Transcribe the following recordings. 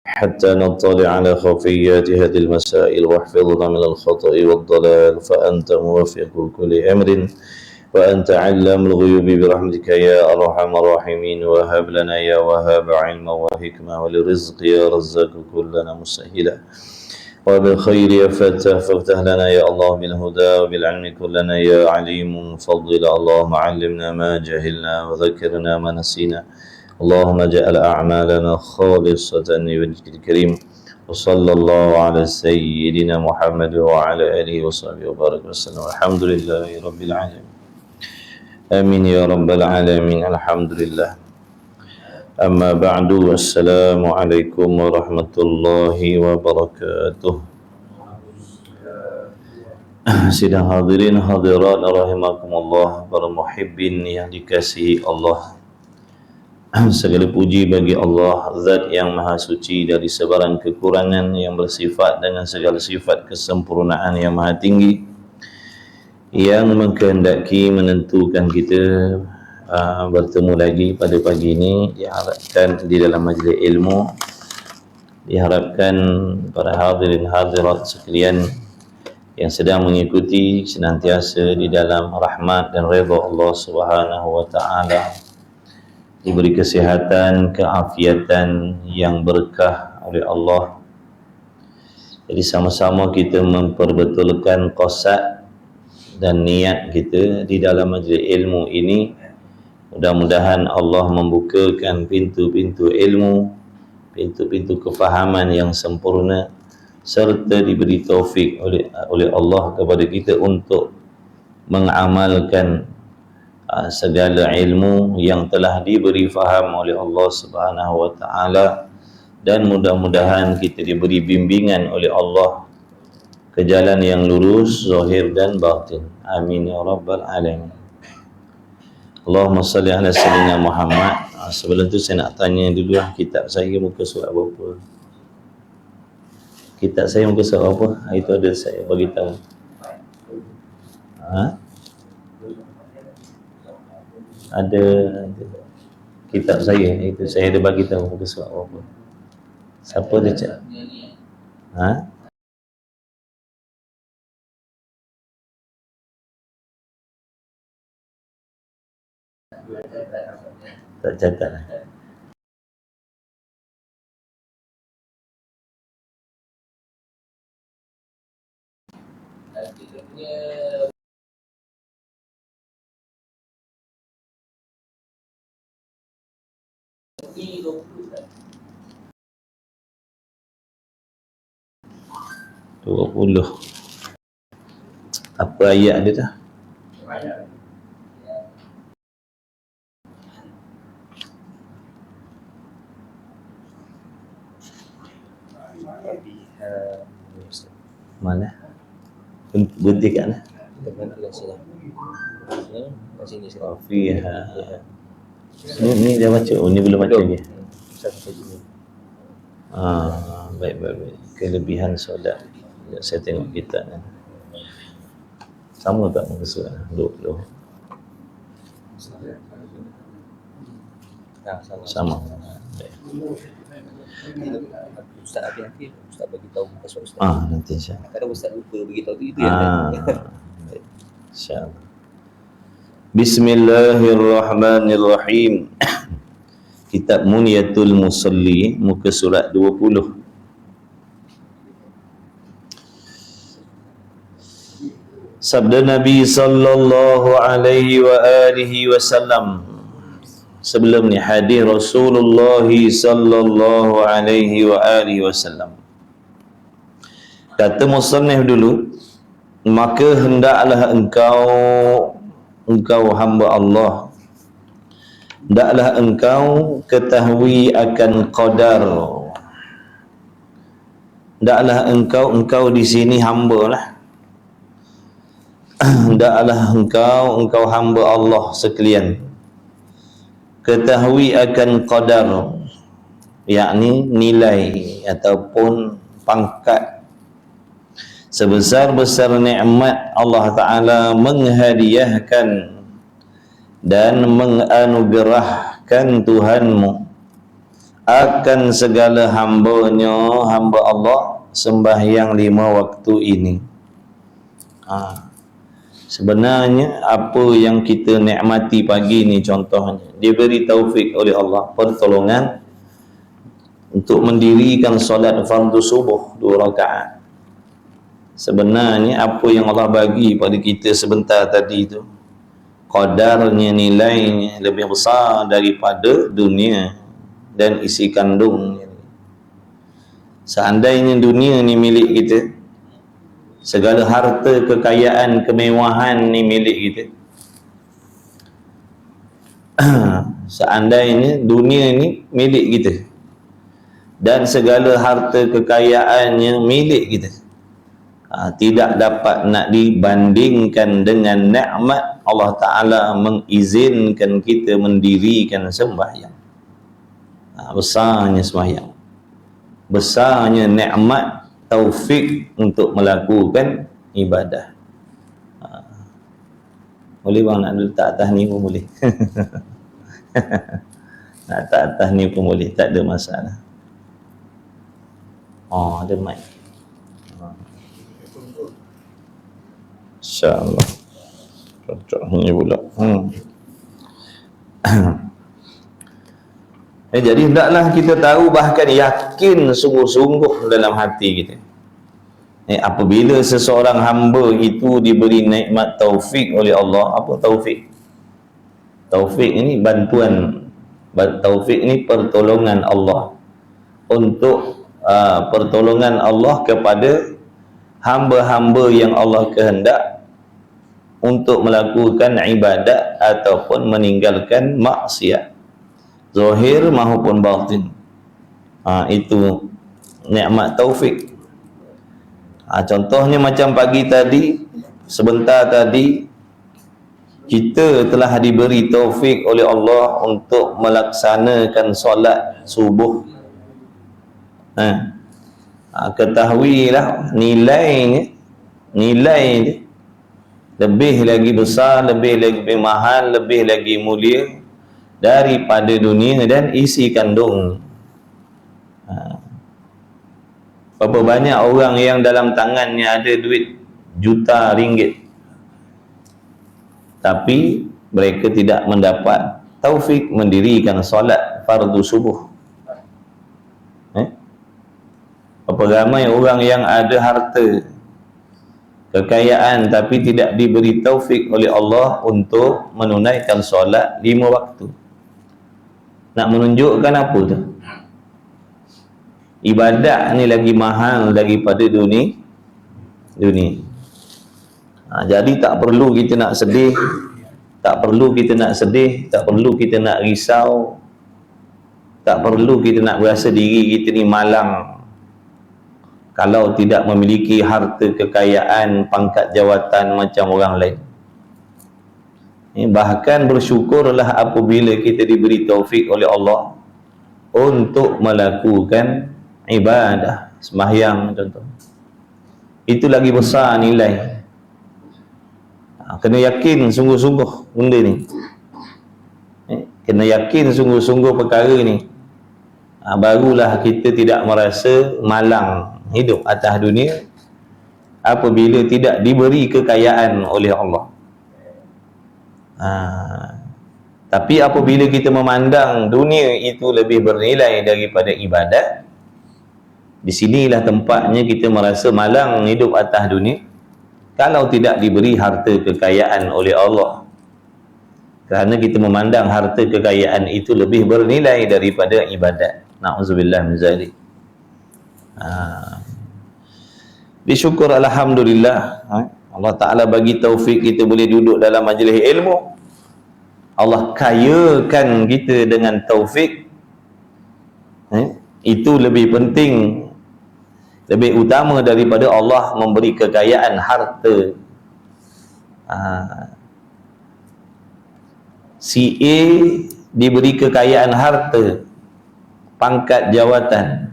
حتى نطلع على خفيات هذه المسائل واحفظنا من الخطأ والضلال فأنت موفق كل أمر وأنت علام الغيوب برحمتك يا أرحم الراحمين. وهب لنا يا وهاب علم وحكمة ولرزق يا رزاق كلنا مسهلا وبالخير يا فتاح فافتح لنا يا الله بالهدى وبالعلم كلنا يا عليم مفضل. اللهم علمنا ما جهلنا وذكرنا ما نسينا. اللهم اجعل أعمالنا خالصة لوجهك الكريم. وصلى الله على سيدنا محمد وعلى آله وصحبه وبارك وسلم. الحمد لله رب العالمين. آمين يا رب العالمين. الحمد لله. Amma ba'du. Assalamualaikum warahmatullahi wabarakatuh. Sidang hadirin hadirat rahimakumullah, para muhibbin yang dikasihi Allah. Segala puji bagi Allah, Zat yang maha suci dari sebarang kekurangan, yang bersifat dengan segala sifat kesempurnaan yang maha tinggi, yang mengkehendaki menentukan kita bertemu lagi pada pagi ini. Diharapkan di dalam majlis ilmu, diharapkan para hadirin hadirat sekalian yang sedang mengikuti senantiasa di dalam rahmat dan redha Allah Subhanahu wa taala, diberi kesihatan, keafiatan yang berkah oleh Allah. Jadi sama-sama kita memperbetulkan qasad dan niat kita di dalam majlis ilmu ini. Mudah-mudahan Allah membukakan pintu-pintu ilmu, pintu-pintu kefahaman yang sempurna, serta diberi taufik oleh Allah kepada kita untuk mengamalkan segala ilmu yang telah diberi faham oleh Allah Subhanahu wa taala, dan mudah-mudahan kita diberi bimbingan oleh Allah ke jalan yang lurus zahir dan batin. Amin ya rabbal alamin. Allahumma salli ala sayyidina Muhammad. Sebelum tu saya nak tanya dulu kitab saya muka surat berapa? Kitab saya muka surat berapa? Itu ada saya bagi tahu. Ada kitab saya, itu saya ada bagi tahu muka surat berapa. Siapa dia cak? Tak catat lah. Dua 20. Apa ayat dia dah? Mana? Berhenti kat mana? Fiha. Ni dia baca. Oh, ni belum baca lagi. Baik. Kelebihan solat. Saya tengok kitab ni. Sama tak muka surat? 20. Sama. Baik. Ustaz Abi Ustaz bagi tahu muka surat Ustaz. Nanti insya-Allah. Kadang Ustaz lupa bagi tahu itu yang. Baik. Insya-Allah. Bismillahirrahmanirrahim. Kitab Muniyatul Musalli, muka surat 20. Sabda Nabi sallallahu alaihi wa alihi wasallam. Sebelum ni hadis Rasulullah sallallahu alaihi wa alihi wasallam. Kata musannif dulu, maka hendaklah engkau hamba Allah, hendaklah engkau ketahui akan qadar. Hendaklah engkau di sini hamba lah. Hendaklah engkau hamba Allah sekalian ketahui akan qadar, yakni nilai ataupun pangkat sebesar-besar nikmat Allah Ta'ala menghadiahkan dan menganugerahkan Tuhanmu akan segala hamba Allah sembahyang 5 waktu ini. Sebenarnya apa yang kita nikmati pagi ni, contohnya diberi taufik oleh Allah, pertolongan untuk mendirikan solat fardu subuh 2 rakaat. Sebenarnya apa yang Allah bagi pada kita sebentar tadi tu, qadarnya, nilainya lebih besar daripada dunia dan isi kandungnya. Seandainya dunia ni milik kita, segala harta, kekayaan, kemewahan ni milik kita, seandainya dunia ni milik kita dan segala harta kekayaannya milik kita, tidak dapat nak dibandingkan dengan nikmat Allah Ta'ala mengizinkan kita mendirikan sembahyang. Besarnya sembahyang, besarnya nikmat taufik untuk melakukan ibadah. Boleh bang nak letak atas ni pun boleh. Nak letak atas ni pun boleh, tak ada masalah. Ada mic. InsyaAllah. Cocok ni pula. Jadi hendaklah kita tahu, bahkan yakin sungguh-sungguh dalam hati kita, apabila seseorang hamba itu diberi nikmat taufik oleh Allah. Apa taufik? Taufik ini bantuan, taufik ini pertolongan Allah, untuk pertolongan Allah kepada hamba-hamba yang Allah kehendak untuk melakukan ibadat ataupun meninggalkan maksiat, zahir maupun batin. Itu nikmat taufik. Contohnya macam pagi tadi, sebentar tadi, kita telah diberi taufik oleh Allah untuk melaksanakan solat subuh. Ketahuilah nilai lebih lagi besar, lebih lagi mahal, lebih lagi mulia daripada dunia dan isi kandung. Berapa banyak orang yang dalam tangannya ada duit juta ringgit, tapi mereka tidak mendapat taufik mendirikan solat fardu subuh. Berapa ramai orang yang ada harta, kekayaan, tapi tidak diberi taufik oleh Allah untuk menunaikan solat 5 waktu. Nak menunjukkan apa tu? Ibadat ni lagi mahal daripada dunia. Jadi tak perlu kita nak sedih, tak perlu kita nak risau, tak perlu kita nak berasa diri kita ni malang kalau tidak memiliki harta kekayaan, pangkat jawatan macam orang lain. Bahkan bersyukurlah apabila kita diberi taufik oleh Allah untuk melakukan ibadah sembahyang contoh. Itu lagi besar nilai. Kena yakin sungguh-sungguh benda ni. Kena yakin sungguh-sungguh perkara ni. Barulah kita tidak merasa malang hidup atas dunia apabila tidak diberi kekayaan oleh Allah. Tapi apabila kita memandang dunia itu lebih bernilai daripada ibadat, di sinilah tempatnya kita merasa malang hidup atas dunia kalau tidak diberi harta kekayaan oleh Allah, kerana kita memandang harta kekayaan itu lebih bernilai daripada ibadat. Na'udzubillah min zalik. Disyukur alhamdulillah, Allah Ta'ala bagi taufik kita boleh duduk dalam majlis ilmu. Allah kayakan kita dengan taufik. Itu lebih penting, lebih utama daripada Allah memberi kekayaan harta. Si A diberi kekayaan harta, pangkat jawatan.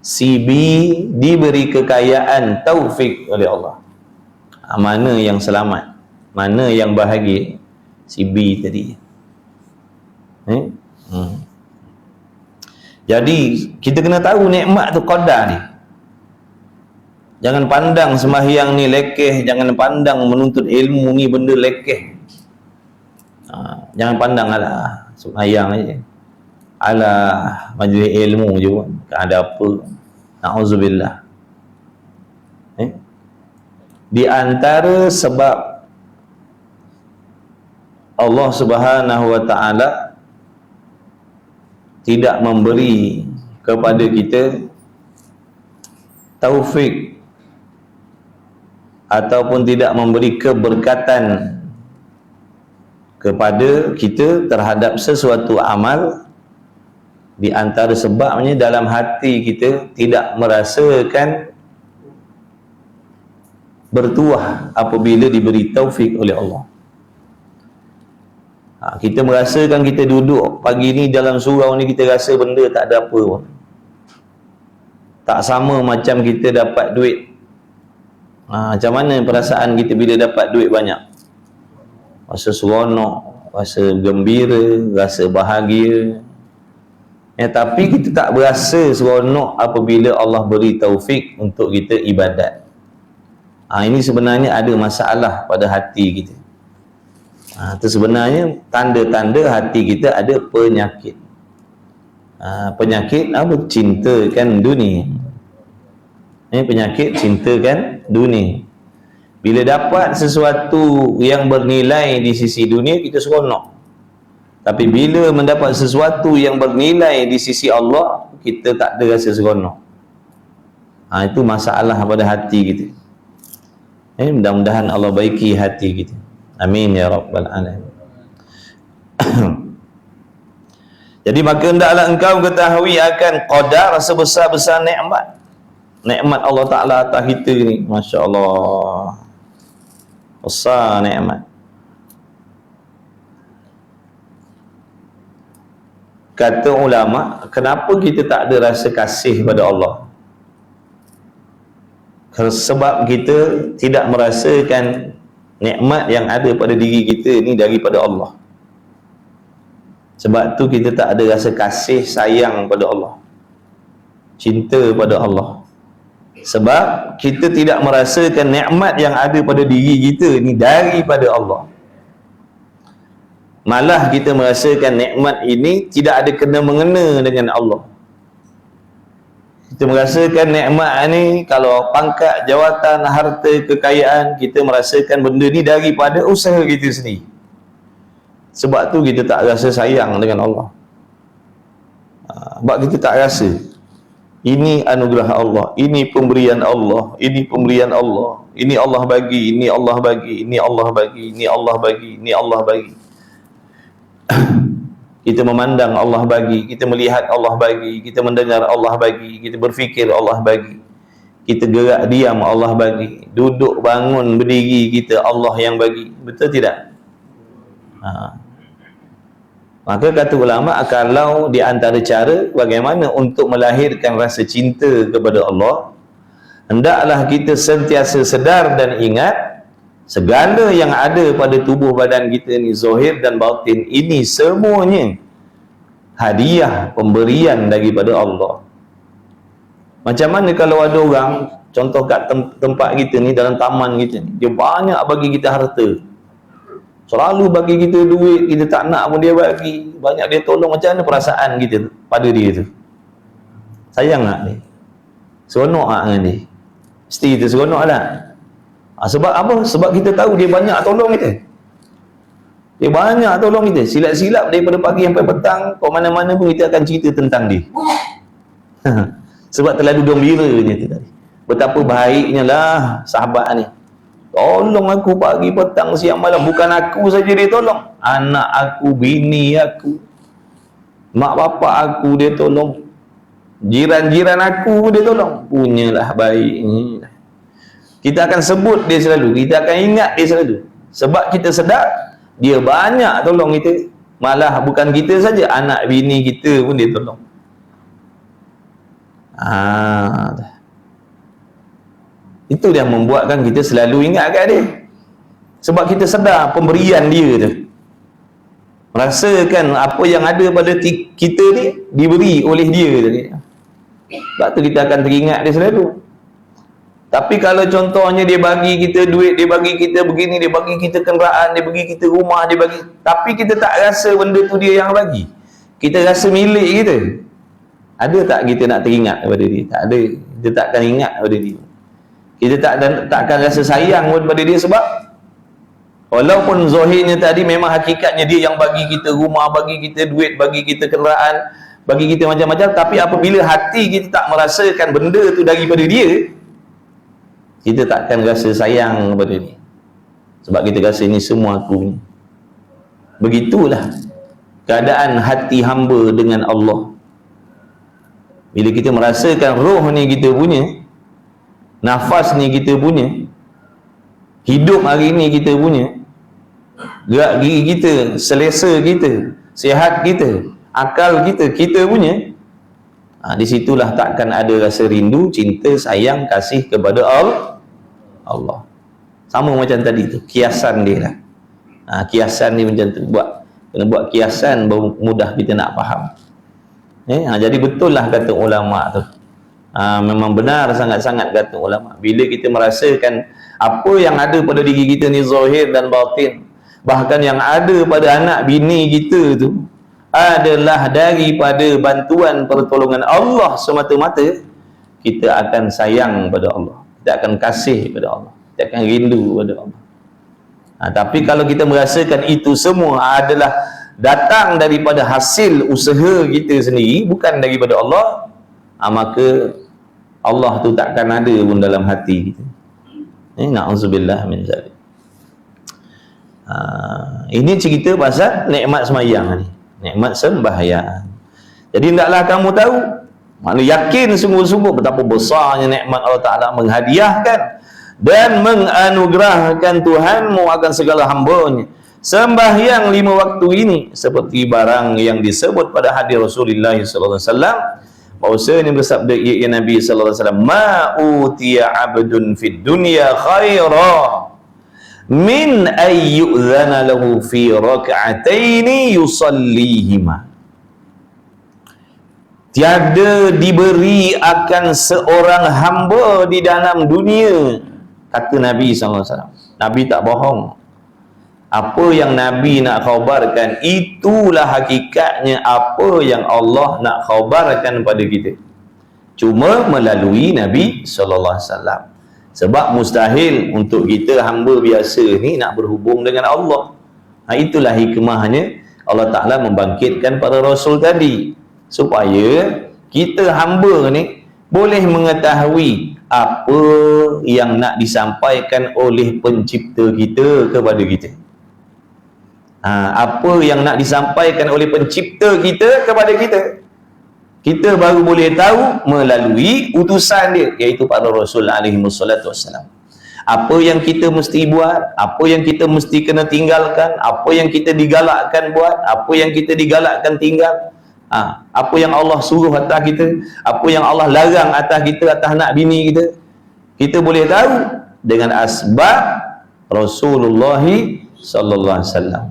Si B diberi kekayaan taufik oleh Allah. Mana yang selamat? Mana yang bahagia? Si B tadi. Jadi kita kena tahu nikmat tu qadar ni. Jangan pandang sembahyang ni lekeh, jangan pandang menuntut ilmu ni benda lekeh. Jangan pandang alah sembahyang aja. Alah majlis ilmu je pun, tak ada apa. Nauzubillah. Di antara sebab Allah Subhanahu wa taala tidak memberi kepada kita taufik ataupun tidak memberi keberkatan kepada kita terhadap sesuatu amal, di antara sebabnya dalam hati kita tidak merasakan bertuah apabila diberi taufik oleh Allah. Kita merasakan kita duduk pagi ni dalam surau ni, kita rasa benda tak ada apa pun. Tak sama macam kita dapat duit. Macam mana perasaan kita bila dapat duit banyak? Rasa seronok, rasa gembira, rasa bahagia. Tapi kita tak berasa seronok apabila Allah beri taufik untuk kita ibadat. Ini sebenarnya ada masalah pada hati kita. Itu sebenarnya tanda-tanda hati kita ada penyakit. Penyakit apa? Cintakan dunia. Penyakit cintakan dunia. Bila dapat sesuatu yang bernilai di sisi dunia, kita seronok. Tapi bila mendapat sesuatu yang bernilai di sisi Allah, kita tak ada rasa seronok. Itu masalah pada hati kita. Mudah-mudahan Allah baiki hati kita. Amin ya rabbal alamin. Jadi maka hendaklah engkau ketahui akan qadar sebesar-besar nikmat. Nikmat Allah Ta'ala atas kita ni, Masya Allah, besar nikmat. Kata ulama, kenapa kita tak ada rasa kasih pada Allah? Sebab kita tidak merasakan nikmat yang ada pada diri kita ni daripada Allah. Sebab tu kita tak ada rasa kasih sayang pada Allah, cinta pada Allah. Sebab kita tidak merasakan nikmat yang ada pada diri kita ni daripada Allah. Malah kita merasakan nikmat ini tidak ada kena-mengena dengan Allah. Kita merasakan nikmat ni, kalau pangkat, jawatan, harta, kekayaan, kita merasakan benda ni daripada usaha kita sendiri. Sebab tu kita tak rasa sayang dengan Allah. Sebab kita tak rasa ini anugerah Allah, ini pemberian Allah, ini pemberian Allah, ini Allah bagi, ini Allah bagi, ini Allah bagi, ini Allah bagi, ini Allah bagi. Kita memandang Allah bagi, kita melihat Allah bagi, kita mendengar Allah bagi, kita berfikir Allah bagi, kita gerak diam Allah bagi, duduk bangun berdiri kita Allah yang bagi. Betul tidak? Maka kata ulama, kalau di antara cara bagaimana untuk melahirkan rasa cinta kepada Allah, hendaklah kita sentiasa sedar dan ingat segala yang ada pada tubuh badan kita ni, zahir dan batin, ini semuanya hadiah pemberian daripada Allah. Macam mana kalau ada orang, contoh kat tempat kita ni, dalam taman kita ni, dia banyak bagi kita harta, selalu bagi kita duit, kita tak nak pun dia bagi, banyak dia tolong. Macam mana perasaan kita pada dia tu? Sayang tak dia? Seronok tak dengan dia? Mesti kita seronok lah. Sebab apa? Sebab kita tahu dia banyak tolong kita. Dia banyak tolong kita. Silap-silap daripada pagi sampai petang, kau mana-mana pun kita akan cerita tentang dia. Sebab terlalu gembiranya tadi. Betapa baiknya lah sahabat ni. Tolong aku pagi, petang, siang, malam. Bukan aku saja dia tolong. Anak aku, bini aku, mak bapak aku dia tolong. Jiran-jiran aku dia tolong. Punyalah baiknya. Kita akan sebut dia selalu, kita akan ingat dia selalu. Sebab kita sedar dia banyak tolong kita. Malah bukan kita saja, anak bini kita pun dia tolong. Itu yang membuatkan kita selalu ingat kat dia. Sebab kita sedar pemberian dia tu. merasakan apa yang ada pada kita ni diberi oleh dia tadi. Sebab tu kita akan teringat dia selalu. Tapi kalau contohnya dia bagi kita duit, dia bagi kita begini, dia bagi kita kenderaan, dia bagi kita rumah, dia bagi, tapi kita tak rasa benda tu dia yang bagi, kita rasa milik kita, ada tak kita nak teringat kepada dia? Tak ada. Kita takkan ingat kepada dia. Kita takkan rasa sayang pun pada dia, sebab walaupun zahirnya tadi memang hakikatnya dia yang bagi kita rumah, bagi kita duit, bagi kita kenderaan, bagi kita macam-macam, tapi apabila hati kita tak merasakan benda tu daripada dia, kita takkan rasa sayang kepada dia, sebab kita rasa ini semua aku ni. Begitulah keadaan hati hamba dengan Allah. Bila kita merasakan roh ni kita punya, nafas ni kita punya, hidup hari ni kita punya, gerak gigi kita, selesa kita, sihat kita, akal kita, kita punya, di situlah takkan ada rasa rindu, cinta, sayang, kasih kepada Allah. Sama macam tadi tu, kiasan dia lah. Kiasan ni macam tu, kena buat kiasan baru mudah kita nak faham. Jadi betul lah kata ulama tu. Memang benar sangat-sangat kata ulama. Bila kita merasakan apa yang ada pada diri kita ni zahir dan batin, bahkan yang ada pada anak bini kita tu adalah daripada bantuan pertolongan Allah semata-mata, kita akan sayang pada Allah, kita akan kasih pada Allah, kita akan rindu pada Allah. Tapi kalau kita merasakan itu semua adalah datang daripada hasil usaha kita sendiri, bukan daripada Allah, maka Allah tu takkan ada pun dalam hati kita. Na'udzubillah min zalik. Ini cerita pasal nikmat sembahyang ni, nikmat sembahyang. Jadi hendaklah kamu tahu, maknanya yakin sungguh-sungguh betapa besarnya nikmat Allah Ta'ala menghadiahkan dan menganugerahkan Tuhanmu akan segala hambanya. Sembahyang 5 waktu ini seperti barang yang disebut pada hadis Rasulullah sallallahu alaihi wasallam, bahwasanya bersabda ya Nabi sallallahu alaihi wasallam, ma utiya 'abdun fid dunya khaira min ayyu'dhana lahu fi rak'ataini yusallihima. Tiada diberi akan seorang hamba di dalam dunia, kata Nabi sallallahu alaihi wasallam. Nabi tak bohong. Apa yang Nabi nak khabarkan, itulah hakikatnya apa yang Allah nak khabarkan pada kita. Cuma melalui Nabi sallallahu alaihi wasallam. Sebab mustahil untuk kita hamba biasa ni nak berhubung dengan Allah. Itulah hikmahnya Allah Ta'ala membangkitkan para Rasul tadi, supaya kita hamba ni boleh mengetahui apa yang nak disampaikan oleh pencipta kita kepada kita. Apa yang nak disampaikan oleh pencipta kita kepada kita, kita baru boleh tahu melalui utusan dia, iaitu para Rasul alaihi wassalatu wassalam. Apa yang kita mesti buat, apa yang kita mesti kena tinggalkan, apa yang kita digalakkan buat, apa yang kita digalakkan tinggal, apa yang Allah suruh atas kita, apa yang Allah larang atas kita, atas anak bini kita, kita boleh tahu dengan asbab Rasulullah sallallahu alaihi wasallam.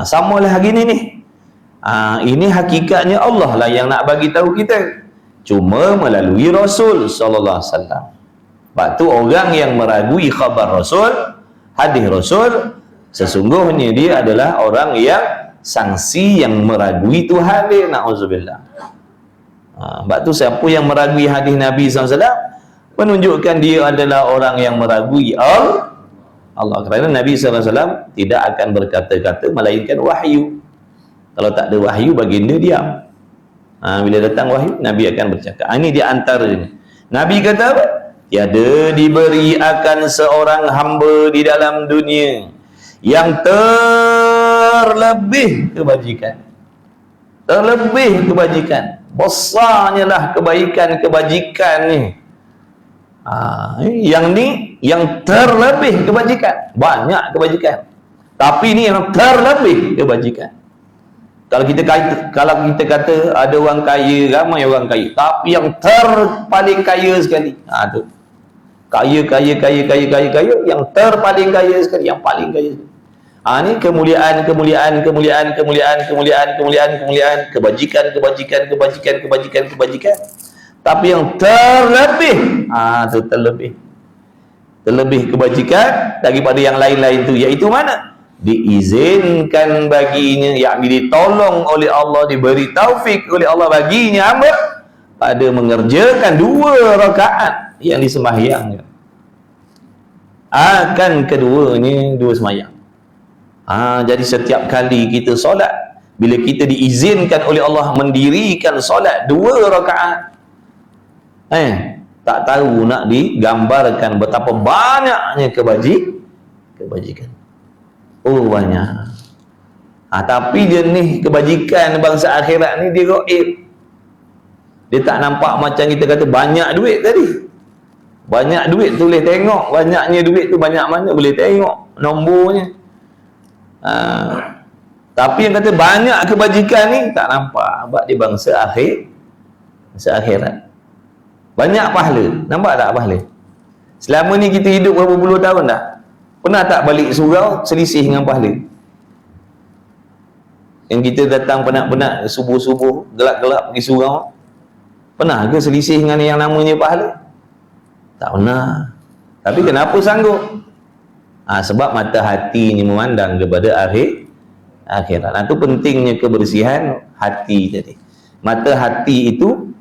Samalah hari ni. Ini hakikatnya Allah lah yang nak bagi tahu kita, cuma melalui Rasul sallallahu alaihi wasallam. Sebab tu orang yang meragui khabar Rasul, hadis Rasul, sesungguhnya dia adalah orang yang sangsi yang meragui Tuhan dia, na'udzubillah. Sebab tu siapa yang meragui hadis Nabi SAW menunjukkan dia adalah orang yang meragui Allah, kerana Nabi SAW tidak akan berkata-kata melainkan wahyu. Kalau tak ada wahyu, baginda diam. Bila datang wahyu, Nabi akan bercakap. Ini di antaranya. Nabi kata apa? Tiada diberi akan seorang hamba di dalam dunia yang terlebih kebajikan. Terlebih kebajikan. Besarnya lah kebaikan-kebajikan ni. Yang ni yang terlebih kebajikan. Banyak kebajikan, tapi ni yang terlebih kebajikan. Kalau kita kata ada orang kaya, ramai orang kaya, tapi yang paling kaya sekali, tu kaya, yang terpaling kaya sekali, yang paling kaya sekali. Ni kemuliaan, kemuliaan, kemuliaan, kemuliaan, kemuliaan, kemuliaan, kemuliaan, kebajikan, kebajikan, kebajikan, kebajikan, kebajikan. Tapi yang terlebih, tu terlebih kebajikan daripada yang lain-lain tu, iaitu mana? Diizinkan baginya, yakni ditolong oleh Allah, diberi taufik oleh Allah baginya hamba pada mengerjakan 2 rakaat yang disembahyangkan. Akan keduanya 2 sembahyang. Jadi setiap kali kita solat, bila kita diizinkan oleh Allah mendirikan solat 2 rakaat, tak tahu nak digambarkan betapa banyaknya kebajikan. Oh, banyak. Tapi dia ni kebajikan bangsa akhirat ni, dia gaib. Dia tak nampak macam kita kata banyak duit tadi. Banyak duit tu boleh tengok, banyaknya duit tu banyak mana boleh tengok nombornya. Tapi yang kata banyak kebajikan ni tak nampak, sebab dia bangsa akhirat. Banyak pahala. Nampak tak pahala? Selama ni kita hidup berapa puluh tahun dah, pernah tak balik surau selisih dengan pahala? Yang kita datang penat-penat subuh-subuh, gelap-gelap pergi surau, pernah ke selisih dengan yang namanya pahala? Tak pernah. Tapi kenapa sanggup? Sebab mata hati ni memandang kepada akhirat. Itu pentingnya kebersihan hati tadi. Mata hati itu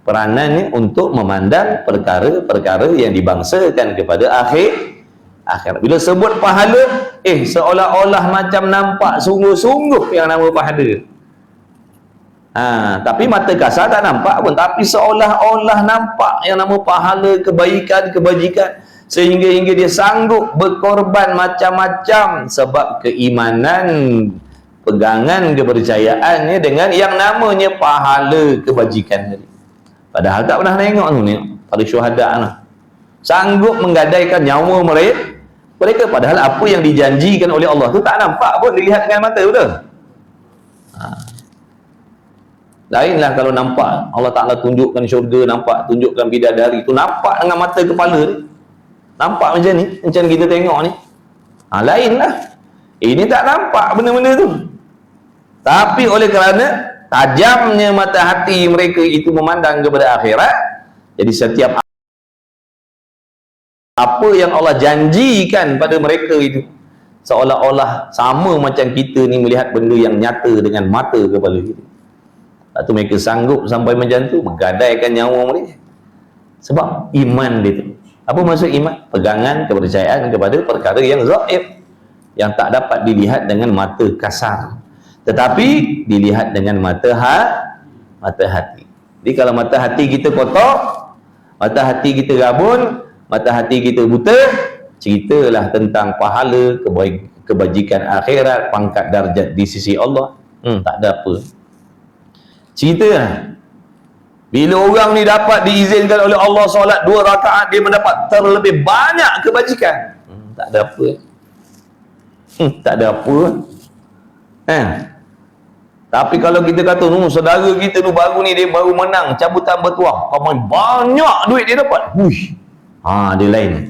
peranannya untuk memandang perkara-perkara yang dibangsakan kepada akhirat. Bila sebut pahala, seolah-olah macam nampak sungguh-sungguh yang nama pahala. Tapi mata kasar tak nampak pun, tapi seolah-olah nampak yang nama pahala, kebaikan, kebajikan, sehingga dia sanggup berkorban macam-macam sebab keimanan, pegangan kepercayaannya dengan yang namanya pahala kebajikan tadi. Padahal tak pernah tengok tu ni pada syuhada tu. Sanggup menggadaikan nyawa mereka, padahal apa yang dijanjikan oleh Allah tu tak nampak pun, dilihat dengan mata, betul? Lainlah kalau nampak Allah Ta'ala tunjukkan syurga, nampak tunjukkan bidadari tu, nampak dengan mata kepala ni, nampak macam ni, macam kita tengok ni. Lainlah. Ini tak nampak benda-benda tu, tapi oleh kerana tajamnya mata hati mereka itu memandang kepada akhirat, jadi setiap apa yang Allah janjikan pada mereka itu seolah-olah sama macam kita ni melihat benda yang nyata dengan mata kepala kita. Lepas tu mereka sanggup sampai macam tu, menggadaikan nyawa mereka sebab iman dia tu. Apa maksud iman? Pegangan, kepercayaan kepada perkara yang gaib, yang tak dapat dilihat dengan mata kasar, tetapi dilihat dengan mata hati. Jadi kalau mata hati kita kotor, mata hati kita rabun, mata hati kita buta, ceritalah tentang pahala, kebajikan akhirat, pangkat darjat di sisi Allah, tak ada apa. Ceritalah. Bila orang ni dapat diizinkan oleh Allah solat 2 rakaat, dia mendapat terlebih banyak kebajikan. Tak ada apa. Tak ada apa. Tapi kalau kita kata, saudara kita tu baru ni, dia baru menang cabutan bertuah, banyak duit dia dapat, hush, dia lain.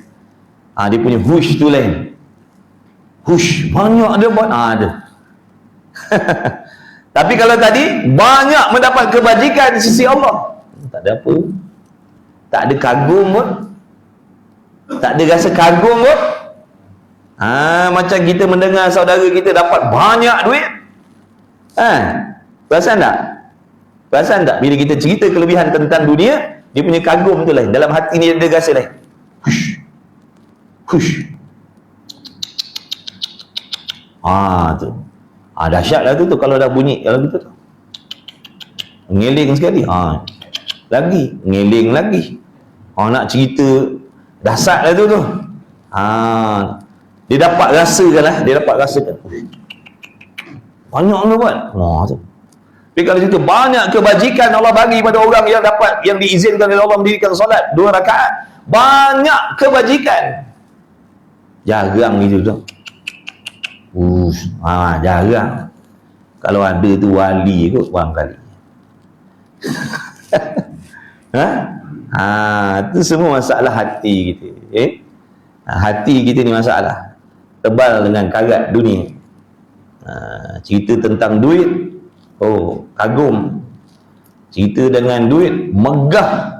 Dia punya hush tu lain. Hush, banyak dia dapat, ada. Tapi kalau tadi banyak mendapat kebajikan di sisi Allah, tak ada apa, tak ada kagum pun, tak ada rasa kagum pun. Macam kita mendengar saudara kita dapat banyak duit, perasan tak? Perasan tak? Bila kita cerita kelebihan tentang dunia, dia punya kagum tu lain, dalam hati ni ada rasa lain. Hush, hush. Tu dahsyatlah tu kalau dah bunyi kalau gitu tu. Ngeling sekali. Lagi ngeling lagi. Nak cerita dahsyatlah tu. Dia dapat rasakan, banyak orang buat. Tu. Tapi kalau cerita banyak kebajikan Allah bagi pada orang yang dapat, yang diizinkan oleh Allah mendirikan solat 2 rakaat, banyak kebajikan. Jarang gitu tu. Jarang. Kalau ada tu wali kot barangkali. Itu semua masalah hati kita. Hati kita ni masalah. Tebal dengan karat dunia. Cerita tentang duit, oh kagum. Cerita dengan duit, megah.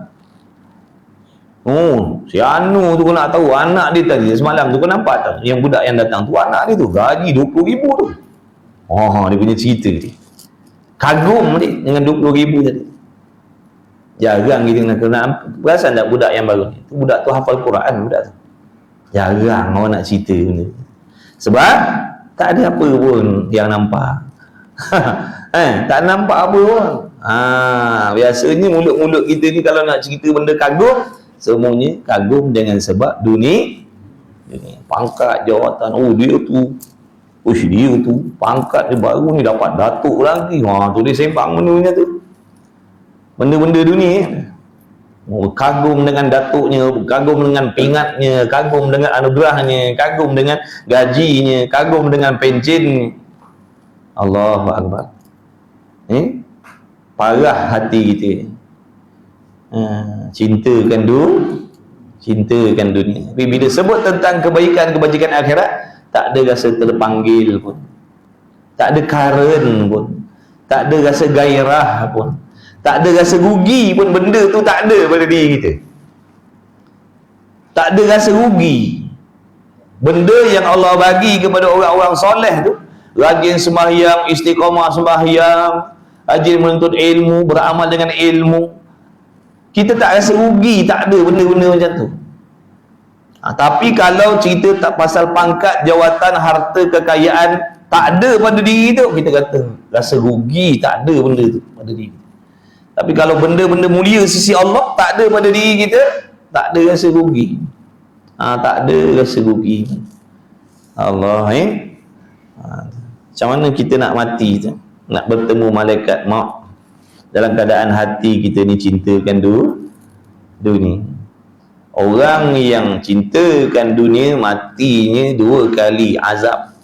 Oh, si Anu tu kau nak tahu anak dia tadi semalam tu kau nampak tak? Yang budak yang datang tu anak dia tu gaji 20,000 tu. Oh, dia punya cerita dia. Kagum dia dengan 20,000 tadi. Jarang kita nak perasan tak budak yang baru ni? Tu budak tu hafal Quran budak tu. Jarang orang nak cerita benda. Sebab tak ada apa pun yang nampak. Tak nampak apa pun. Biasanya mulut-mulut kita ni kalau nak cerita benda kagum, semuanya kagum dengan sebab dunia, pangkat, jawatan. Oh dia tu, dia tu pangkat dia baru ni dapat datuk lagi. Tu dia sembang benda tu, benda-benda dunia. Kagum dengan datuknya, kagum dengan pingatnya, kagum dengan anugerahnya, kagum dengan gajinya, kagum dengan pension. Allahu Akbar. Parah hati kita. Cintakan dunia. Tapi bila sebut tentang kebaikan-kebajikan akhirat, tak ada rasa terpanggil pun, tak ada karen pun, tak ada rasa gairah pun, tak ada rasa rugi pun. Benda tu tak ada pada diri kita. Tak ada rasa rugi. Benda yang Allah bagi kepada orang-orang soleh tu, rajin sembahyang, istiqamah sembahyang, rajin menuntut ilmu, beramal dengan ilmu, kita tak rasa rugi. Tak ada benda-benda macam tu. Tapi kalau cerita tak pasal pangkat, jawatan, harta, kekayaan, tak ada pada diri tu, kita kata rasa rugi. Tak ada benda tu pada diri. Tapi kalau benda-benda mulia sisi Allah tak ada pada diri kita, tak ada rasa rugi. Tak ada rasa rugi. Allah macam mana kita nak mati tu, nak bertemu malaikat maut dalam keadaan hati kita ni cintakan dunia. Orang yang cintakan dunia, matinya 2 kali azab.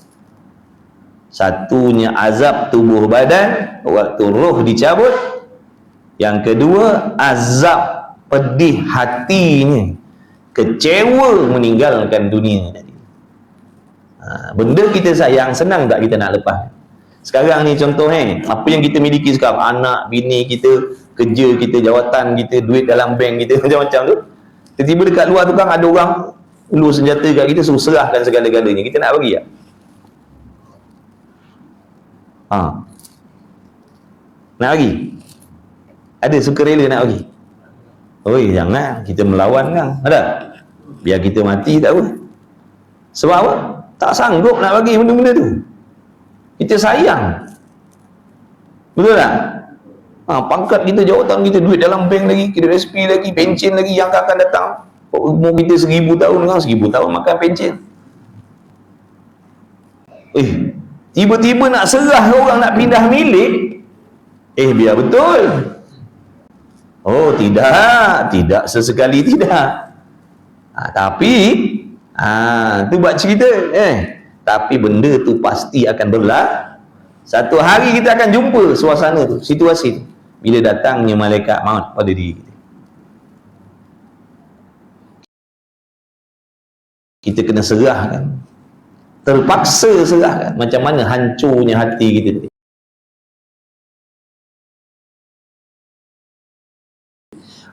Satunya azab tubuh badan waktu roh dicabut, yang kedua azab pedih hatinya, kecewa meninggalkan dunia tadi. Benda kita sayang, senang tak kita nak lepas? Sekarang ni contoh apa yang kita miliki sekarang, anak, bini kita, kerja kita, jawatan kita, duit dalam bank kita, macam-macam tu. Tiba-tiba dekat luar tu kan ada orang ulu senjata kat kita, suruh serahkan segala-galanya. Kita nak bagi tak? Nak bagi? Ada sukarela nak bagi? Oi, jangan, kita melawan kan. Ada? Biar kita mati tak apa. Sebab apa? Tak sanggup nak bagi benda-benda tu. Kita sayang. Betul tak? Pangkat kita, jawatan kita, duit dalam bank lagi, kita SP lagi, pension lagi yang akan datang. Umur kita 1000 tahun kan, 1000 tahun makan pension. Tiba-tiba nak serah orang, nak pindah milik. Biar betul. Oh tidak sesekali tidak. Tapi tu buat cerita. Tapi benda tu pasti akan berlaku. Satu hari kita akan jumpa suasana tu, situasi tu, bila datangnya malaikat maut pada diri kita. Kita kena serahkan, terpaksa serahkan. Macam mana hancurnya hati kita tadi.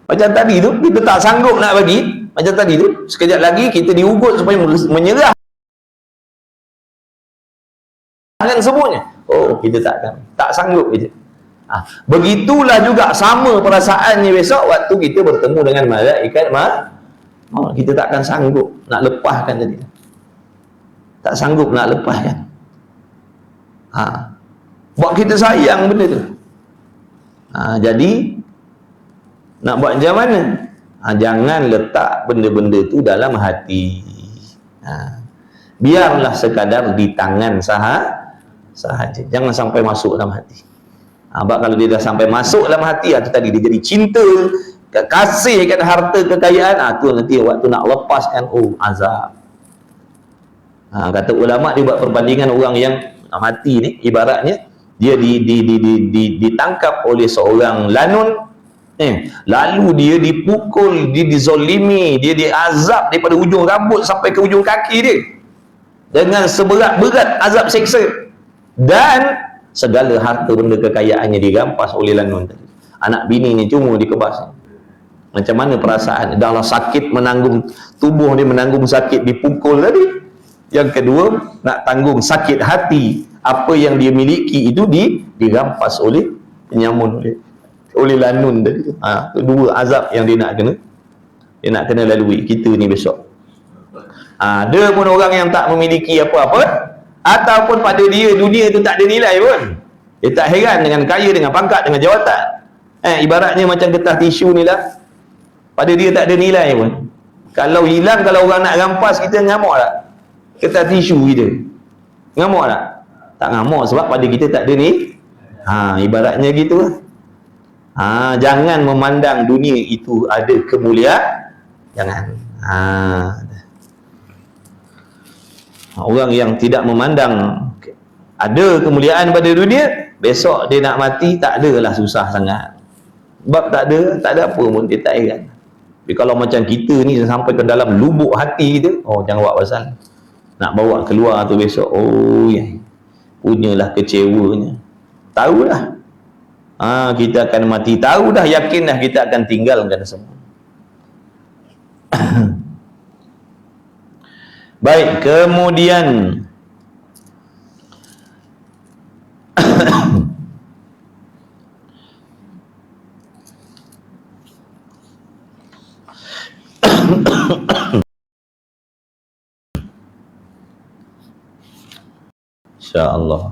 Macam tadi tu, kita tak sanggup nak bagi. Macam tadi tu, sekejap lagi kita diugut supaya menyerah dengan semuanya. Kita tak sanggup kita. Begitulah juga sama perasaannya besok waktu kita bertemu dengan malaikat kita tak akan sanggup nak lepaskan tadi. Tak sanggup nak lepaskan. Buat kita sayang benda tu. Jadi nak buat macam mana? Jangan letak benda-benda tu dalam hati. Biarlah sekadar di tangan sahaja. Jangan sampai masuk dalam hati. Sebab kalau dia dah sampai masuk dalam hati, itu tadi dia jadi cinta, kasihkan harta, kekayaan, tu nanti waktu nak lepaskan, azab. Kata ulama, dia buat perbandingan orang yang mati ni, ibaratnya dia ditangkap oleh seorang lanun, lalu dia dipukul, dia dizolimi, dia diazab daripada ujung rambut sampai ke ujung kaki dia dengan seberat-berat azab seksa. Dan segala harta benda kekayaannya dirampas oleh lanun tadi. Anak bininya cuma dikebas. Macam mana perasaan? Dah sakit menanggung, tubuh dia menanggung sakit dipukul tadi. Yang kedua, nak tanggung sakit hati, apa yang dia miliki itu dirampas oleh penyamun, oleh lanun tadi. Itu dua azab yang dia nak kena lalui kita ni besok. Ada pun orang yang tak memiliki apa-apa, ataupun pada dia dunia itu tak ada nilai pun. Dia tak heran dengan kaya, dengan pangkat, dengan jawatan. Ibaratnya macam kertas tisu ni lah, pada dia tak ada nilai pun. Kalau hilang, kalau orang nak rampas kita, ngamuk tak? Kertas tisu kita ngamuk tak? Tak ngamuk, sebab pada kita tak ada ni. Ibaratnya gitu lah. Jangan memandang dunia itu ada kemuliaan. Jangan. Orang yang tidak memandang ada kemuliaan pada dunia, besok dia nak mati tak adalah susah sangat. Sebab tak ada apa pun, dia tak heran. Tapi kalau macam kita ni sampai ke dalam lubuk hati kita, jangan buat pasal. Nak bawa keluar tu besok, punyalah kecewanya. Tahulah. Kita akan mati, tahu dah, yakin dah kita akan tinggalkan semua. Baik, kemudian insya-Allah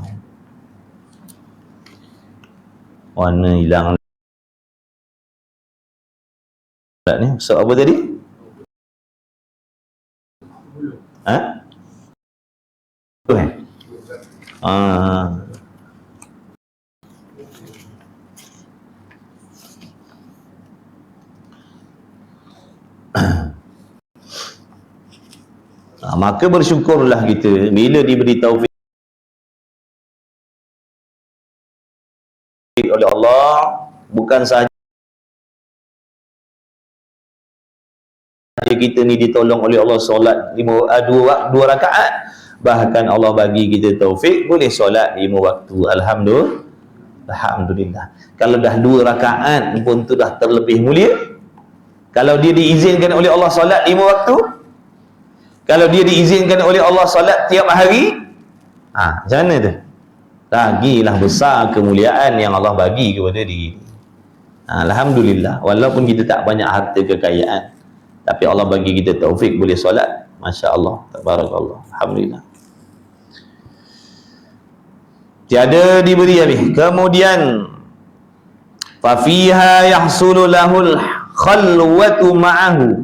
warna hilang ni. So apa tadi? Maka bersyukurlah kita bila diberi taufik oleh Allah, bukan sahaja kita ni ditolong oleh Allah solat dua rakaat, bahkan Allah bagi kita taufik boleh solat 5 waktu. Alhamdulillah. Kalau dah 2 rakaat pun tu dah terlebih mulia. Kalau dia diizinkan oleh Allah solat 5 waktu, kalau dia diizinkan oleh Allah solat tiap hari, macam mana tu? Lagilah besar kemuliaan yang Allah bagi kepada diri. Alhamdulillah, walaupun kita tak banyak harta kekayaan, tapi Allah bagi kita taufik boleh solat. Masya Allah, tabarakallah, alhamdulillah. Tiada diberi habis. Kemudian fafiha yahsulu lahul khalwatu ma'ahu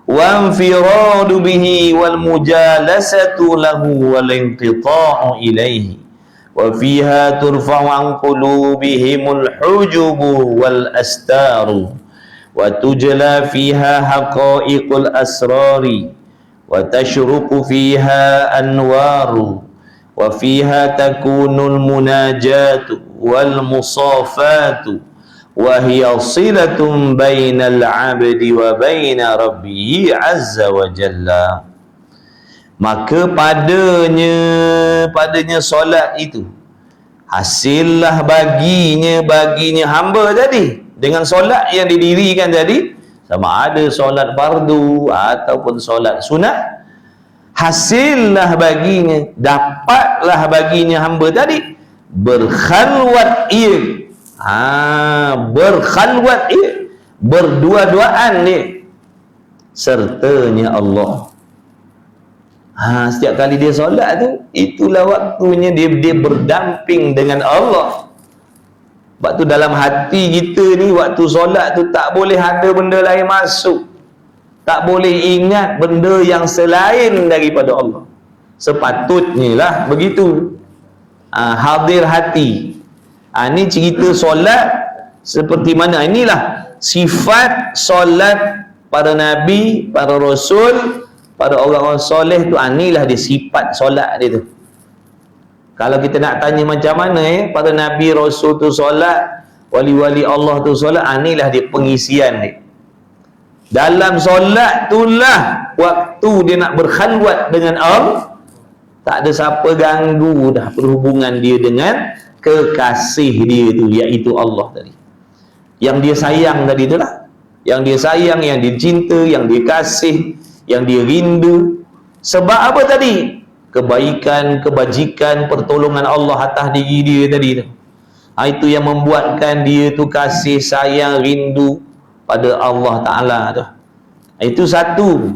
wa infiradu bihi wal mujalasatu lahu wal inqita'u ilaihi wa fiha turfa'u an qulubihimul hujubu wal astaru wa tujla fiha haqa'iqul asrari wa tashruqu fiha anwaru wa fiha takunul munajatu wal musafatu wa hiya silatun bainal abdi wa baina rabbih azza wa jalla. Maka padanya solat itu hasillah baginya hamba tadi dengan solat yang didirikan tadi, sama ada solat fardu ataupun solat sunat, hasillah baginya, dapatlah baginya hamba tadi berkhalwat ia, berkhalwat ia, berdua-duaan dia sertanya Allah. Setiap kali dia solat tu, itulah waktunya dia berdamping dengan Allah. Sebab tu dalam hati kita ni waktu solat tu tak boleh ada benda lain masuk, tak boleh ingat benda yang selain daripada Allah. Sepatutnya lah begitu. Hadir hati. Ini cerita solat seperti mana. Inilah sifat solat para nabi, para rasul, para orang-orang soleh tu. Inilah dia sifat solat dia tu. Kalau kita nak tanya macam mana para nabi rasul tu solat, wali-wali Allah tu solat, inilah dia pengisian dia. Dalam solat itulah waktu dia nak berkhalwat dengan Allah, Tak ada siapa ganggu dah perhubungan dia dengan kekasih dia tu, iaitu Allah tadi. Yang dia sayang tadi tu lah. Yang dia sayang, yang dia cinta, yang dia kasih, yang dia rindu. Sebab apa tadi? Kebaikan, kebajikan, pertolongan Allah atas diri dia tadi tu. Itu yang membuatkan dia tu kasih, sayang, rindu pada Allah Ta'ala tu. Itu satu.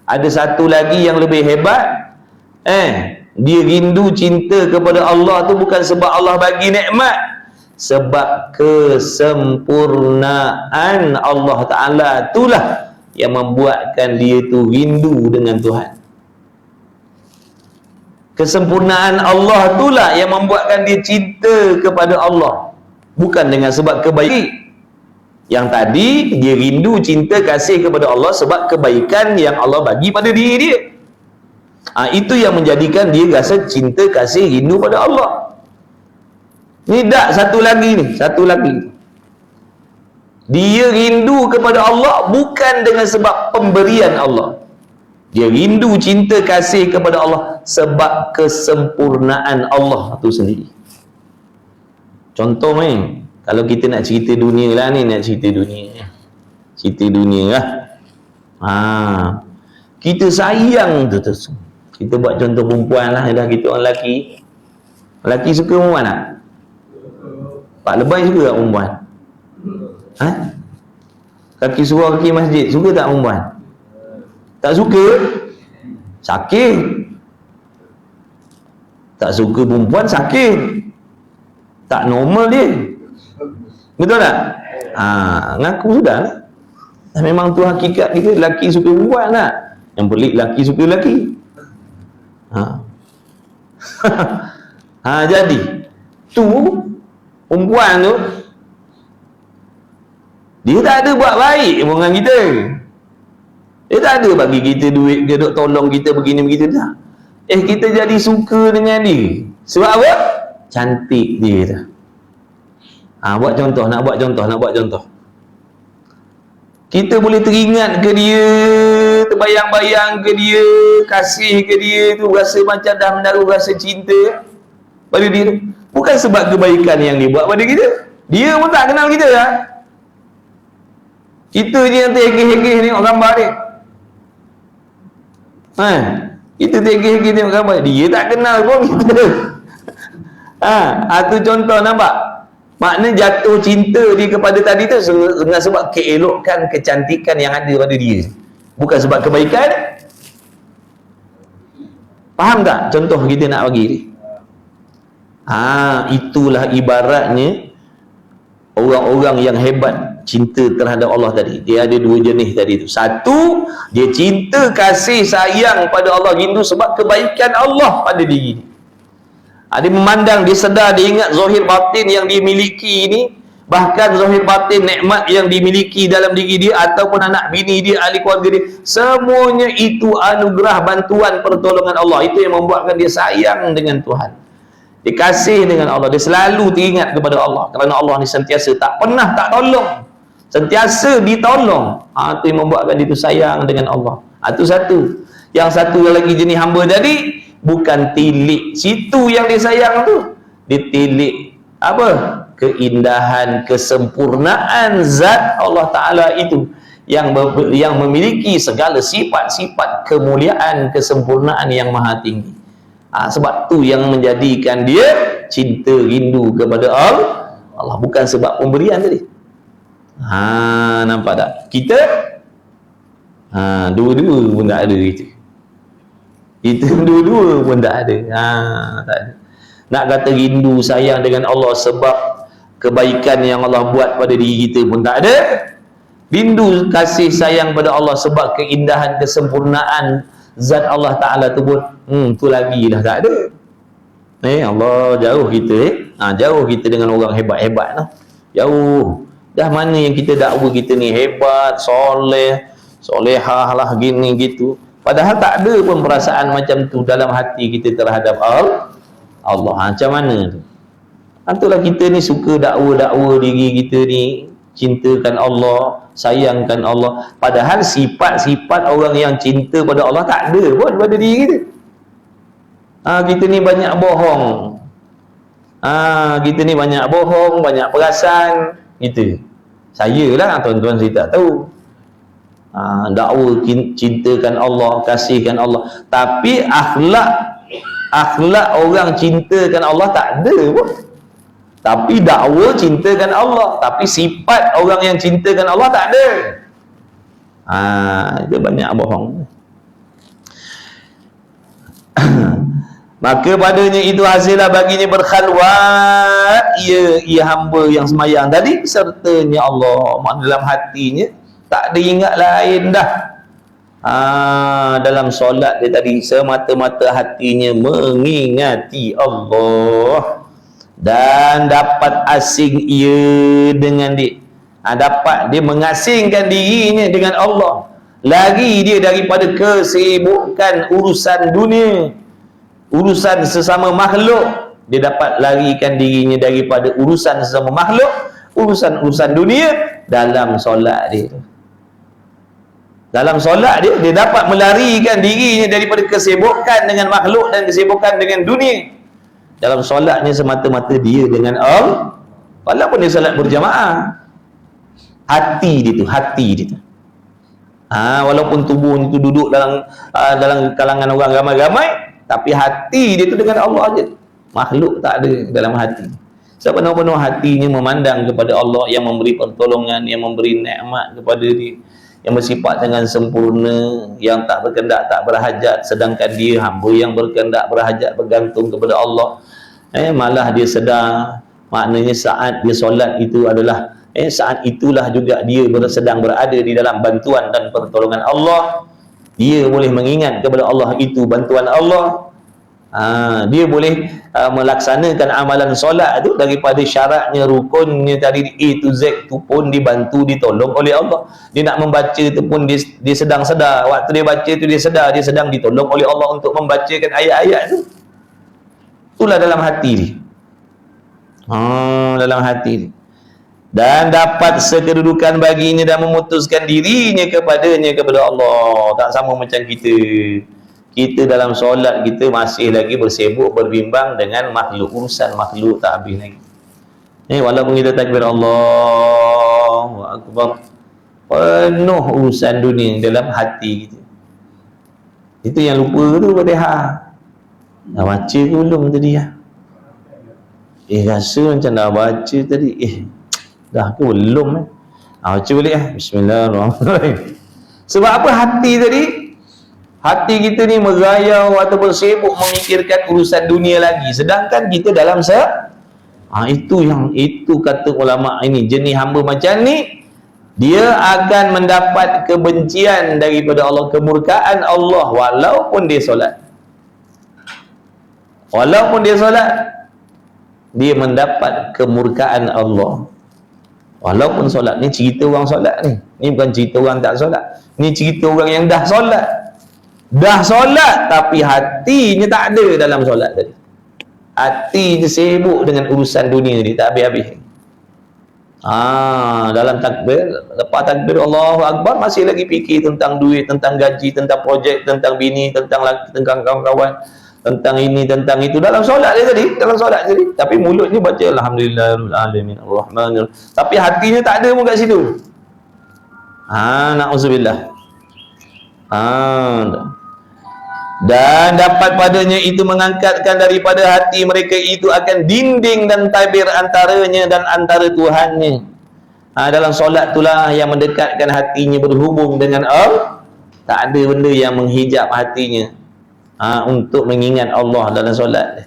Ada satu lagi yang lebih hebat. Dia rindu cinta kepada Allah tu bukan sebab Allah bagi nikmat, sebab kesempurnaan Allah Ta'ala itulah yang membuatkan dia tu rindu dengan Tuhan. Kesempurnaan Allah itulah yang membuatkan dia cinta kepada Allah, bukan dengan sebab kebaikan. Yang tadi dia rindu, cinta, kasih kepada Allah sebab kebaikan yang Allah bagi pada diri dia. Itu yang menjadikan dia rasa cinta, kasih, rindu pada Allah. Ni tak satu lagi ni, satu lagi. Dia rindu kepada Allah bukan dengan sebab pemberian Allah. Dia rindu, cinta, kasih kepada Allah sebab kesempurnaan Allah itu sendiri. Contoh ni, kalau kita nak cerita dunia lah ni, nak cerita dunia. Cerita dunia lah. Kita sayang tu. Kita buat contoh perempuan lah. Dah kita orang lelaki. Lelaki suka perempuan tak? Pak Lebay suka tak perempuan? Kaki surau, kaki masjid, suka tak perempuan? Tak suka? Sakit. Tak suka perempuan, sakit. Tak normal dia. Betul tak? Ngaku sudah lah. Memang tu hakikat kita, lelaki suka perempuan lah. Yang pelik lelaki suka lelaki. Jadi tu perempuan tu dia tak ada buat baik dengan kita. Dia tak ada bagi kita duit, dia duk tolong kita begini begitu tak. Kita jadi suka dengan dia. Sebab apa? Cantik dia tu. Buat contoh, nak buat contoh. Kita boleh teringat ke dia, terbayang-bayang ke dia, kasih ke dia tu, rasa macam dah menaruh rasa cinta pada dia tu. Bukan sebab kebaikan yang dia buat pada kita. Dia pun tak kenal kita lah. Kita je yang terhegeh-hegeh tengok gambar dia. Kita terhegeh-hegeh tengok gambar dia. Dia tak kenal pun kita. Itu contoh, nampak? Makna jatuh cinta dia kepada tadi tu dengan sebab keelokkan, kecantikan yang ada pada dia, bukan sebab kebaikan. Faham tak contoh kita nak bagi ni? Itulah ibaratnya orang-orang yang hebat cinta terhadap Allah tadi. Dia ada dua jenis tadi tu. Satu, dia cinta, kasih, sayang pada Allah, rindu sebab kebaikan Allah pada diri dia. Dia memandang, dia sedar, dia ingat zahir batin yang dia miliki ini, bahkan zahir batin nikmat yang dimiliki dalam diri dia ataupun anak bini dia, ahli keluarga dia, semuanya itu anugerah, bantuan, pertolongan Allah. Itu yang membuatkan dia sayang dengan Tuhan, dia kasih dengan Allah, dia selalu teringat kepada Allah, kerana Allah ni sentiasa tak pernah tak tolong, sentiasa ditolong. Itu yang membuatkan dia tu sayang dengan Allah. Itu satu. Yang satu lagi jenis hamba tadi, bukan tilik situ yang dia sayang tu, dia tilik apa? Keindahan, kesempurnaan zat Allah Ta'ala itu yang memiliki segala sifat-sifat kemuliaan, kesempurnaan yang maha tinggi. Sebab tu yang menjadikan dia cinta, rindu kepada Allah, bukan sebab pemberian tadi. Nampak tak? Kita dua-dua pun tak ada itu. Itu dua-dua pun tak ada. Tak ada. Nak kata rindu, sayang dengan Allah sebab kebaikan yang Allah buat pada diri kita pun tak ada. Rindu, kasih, sayang pada Allah sebab keindahan, kesempurnaan zat Allah Ta'ala tu pun tu lagi dah tak ada. Allah jauh kita. Jauh kita dengan orang hebat-hebat lah. Jauh. Dah mana yang kita dakwa kita ni hebat, soleh, solehah lah, gini gitu. Padahal tak ada pun perasaan macam tu dalam hati kita terhadap Allah. Macam mana tu? Itulah kita ni suka dakwa-dakwa diri kita ni, cintakan Allah, sayangkan Allah. Padahal sifat-sifat orang yang cinta pada Allah tak ada pun pada diri kita. Kita ni banyak bohong. Kita ni banyak bohong, banyak perasan gitu. Saya lah tuan-tuan, saya tak tahu. Dakwa cintakan Allah, kasihkan Allah, tapi akhlak orang cintakan Allah tak ada pun. Tapi dakwa cintakan Allah, tapi sifat orang yang cintakan Allah tak ada. Itu banyak bohong. Maka padanya itu hasillah baginya berkhalwat ia hamba yang semayang tadi sertanya Allah. Maknanya dalam hatinya tak ada ingat lain dah. Dalam solat dia tadi semata-mata hatinya mengingati Allah, dan dapat asing ia dengan dia. Dapat dia mengasingkan dirinya dengan Allah. Lagi dia daripada kesibukan urusan dunia, urusan sesama makhluk. Dia dapat larikan dirinya daripada urusan sesama makhluk, urusan dunia dalam solat dia. Dalam solat dia dapat melarikan dirinya daripada kesibukan dengan makhluk dan kesibukan dengan dunia. Dalam solatnya semata-mata dia dengan Allah. Walaupun dia solat berjamaah, hati dia tu. Walaupun tubuhnya itu duduk dalam kalangan orang ramai-ramai, tapi hati dia tu dengan Allah aja. Makhluk tak ada dalam hati. Sepenuh-penuh hatinya memandang kepada Allah yang memberi pertolongan, yang memberi nikmat kepada dia, yang bersifat dengan sempurna, yang tak berkehendak, tak berhajat, sedangkan dia hamba yang berkehendak, berhajat, bergantung kepada Allah. Malah dia sedar, maknanya saat dia solat itu adalah saat itulah juga dia sedang berada di dalam bantuan dan pertolongan Allah. Dia boleh mengingat kepada Allah itu bantuan Allah. Dia boleh melaksanakan amalan solat itu daripada syaratnya, rukunnya tadi A to Z tu pun dibantu, ditolong oleh Allah. Dia nak membaca tu pun dia sedang sedar. Waktu dia baca tu dia sedar dia sedang ditolong oleh Allah untuk membacakan ayat-ayat tu. Itulah dalam hati dia. Dalam hati dia. Dan dapat sekedudukan baginya dan memutuskan dirinya kepada Allah. Tak sama macam kita. Kita dalam solat kita masih lagi bersibuk berbimbang dengan makhluk, urusan makhluk tak habis lagi. Walaupun kita takbir Allahu Akbar, penuh urusan dunia dalam hati kita. Itu yang lupa tu Fatihah. Dah baca ke belum tadi ya? Rasa macam dah baca tadi. Dah ke belum baca balik Bismillahirrahmanirrahim. Sebab apa hati tadi? Hati kita ni merayau ataupun sibuk memikirkan urusan dunia lagi, sedangkan kita dalam itu kata ulama ini, jenis hamba macam ni dia akan mendapat kebencian daripada Allah, kemurkaan Allah walaupun dia solat. Walaupun dia solat, dia mendapat kemurkaan Allah. Walaupun solat ni cerita orang solat ni. Ni bukan cerita orang tak solat. Ni cerita orang yang dah solat. Dah solat tapi hatinya tak ada dalam solat tadi. Hatinya sibuk dengan urusan dunia ni, tak habis-habis. Dalam takbir, lepas takbir Allahu Akbar masih lagi fikir tentang duit, tentang gaji, tentang projek, tentang bini, tentang laki, tentang kawan-kawan, tentang ini, tentang itu. Dalam solat dia tadi, tapi mulutnya baca Alhamdulillahirabbil alamin arrahmanir. Tapi hatinya tak ada pun kat situ. Na'udzubillah. Dan dapat padanya itu mengangkatkan daripada hati mereka itu akan dinding dan tabir antaranya dan antara Tuhannya. Dalam solat itulah yang mendekatkan hatinya berhubung dengan Allah. Tak ada benda yang menghijab hatinya untuk mengingat Allah dalam solat.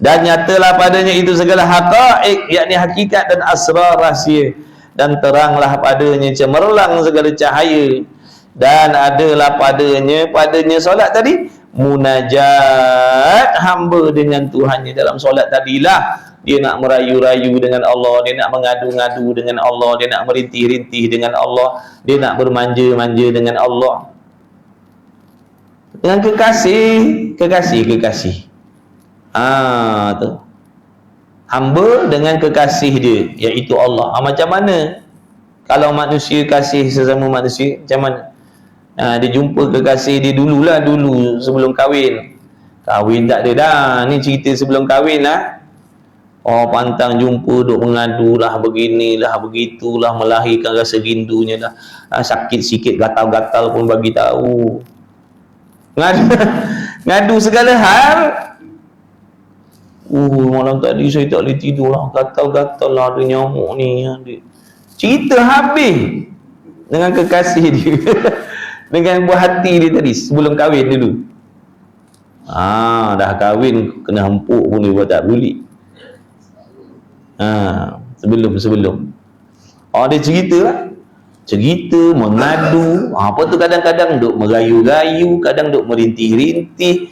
Dan nyatalah padanya itu segala haqaiq, yakni hakikat dan asrar rahsia, dan teranglah padanya cemerlang segala cahaya. Dan adalah padanya solat tadi munajat hamba dengan Tuhannya. Dalam solat tadilah dia nak merayu-rayu dengan Allah, dia nak mengadu-ngadu dengan Allah, dia nak merintih-rintih dengan Allah, dia nak bermanja-manja dengan Allah, dengan kekasih. Tu hamba dengan kekasih dia, iaitu Allah. Macam mana kalau manusia kasih sesama manusia? Macam mana? Dia jumpa kekasih dia dulu sebelum kahwin. Kahwin tak ada dah. Ni cerita sebelum kahwin lah. Oh, pantang jumpa duk mengadu lah, beginilah, begitulah, melahirkan rasa rindunya dah. Sakit sikit gatal-gatal pun bagi tahu. Ngadu, ngadu segala hal. Malam tadi saya tak boleh tidur lah, gatal-gatal lah, ada nyamuk ni. Cerita habis dengan kekasih dia. Dengan buah hati dia tadi sebelum kahwin dulu. Dah kahwin kena hempuk pun dia buat tak buli. Sebelum dia cerita lah, cerita mengadu. Apa tu, kadang-kadang duk merayu-rayu, kadang duk merintih-rintih,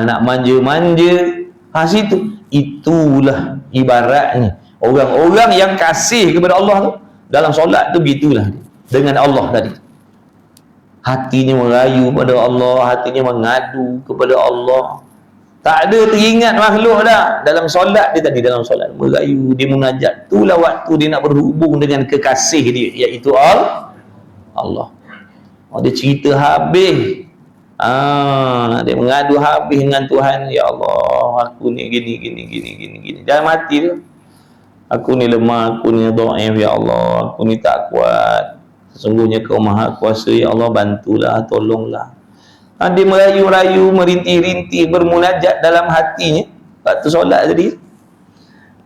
nak manja-manja. Situ itulah ibaratnya orang-orang yang kasih kepada Allah tu dalam solat tu, begitulah dengan Allah tadi. Hatinya merayu pada Allah, hatinya mengadu kepada Allah. Tak ada teringat makhluk dah. Dalam solat dia tadi, dalam solat merayu, dia munajat. Itulah waktu dia nak berhubung dengan kekasih dia, iaitu Allah. Dia cerita habis. Dia mengadu habis dengan Tuhan. Ya Allah, aku ni gini. Dalam hati tu, aku ni lemah, aku ni dhaif, ya Allah, aku ni tak kuat. Sesungguhnya Kau Maha Kuasa, ya Allah, bantulah, tolonglah. Dia merayu-rayu, merintih-rintih, bermunajat dalam hatinya waktu solat tadi.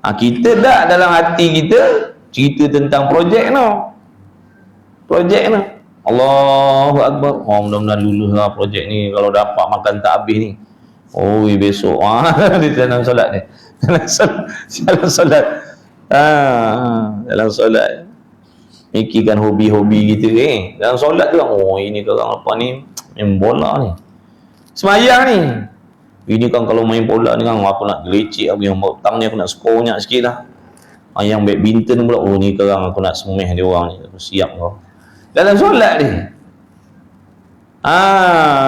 Kita dah dalam hati kita cerita tentang projek no. Allahu Akbar. Mudah-mudahan lulus lah projek ni, kalau dapat makan tak habis ni. Besok di dalam solat ni. Dalam solat. Dalam solat. Mikirkan hobi-hobi kita dalam solat tu, ini korang apa ni, main bola ni, semayang ni. Ini kan kalau main bola ni kan, aku nak gelecik, yang petang ni aku nak skor banyak sikit lah. Yang badminton pula, ni korang aku nak semeh dia orang ni, aku siap kau. Dalam solat ni.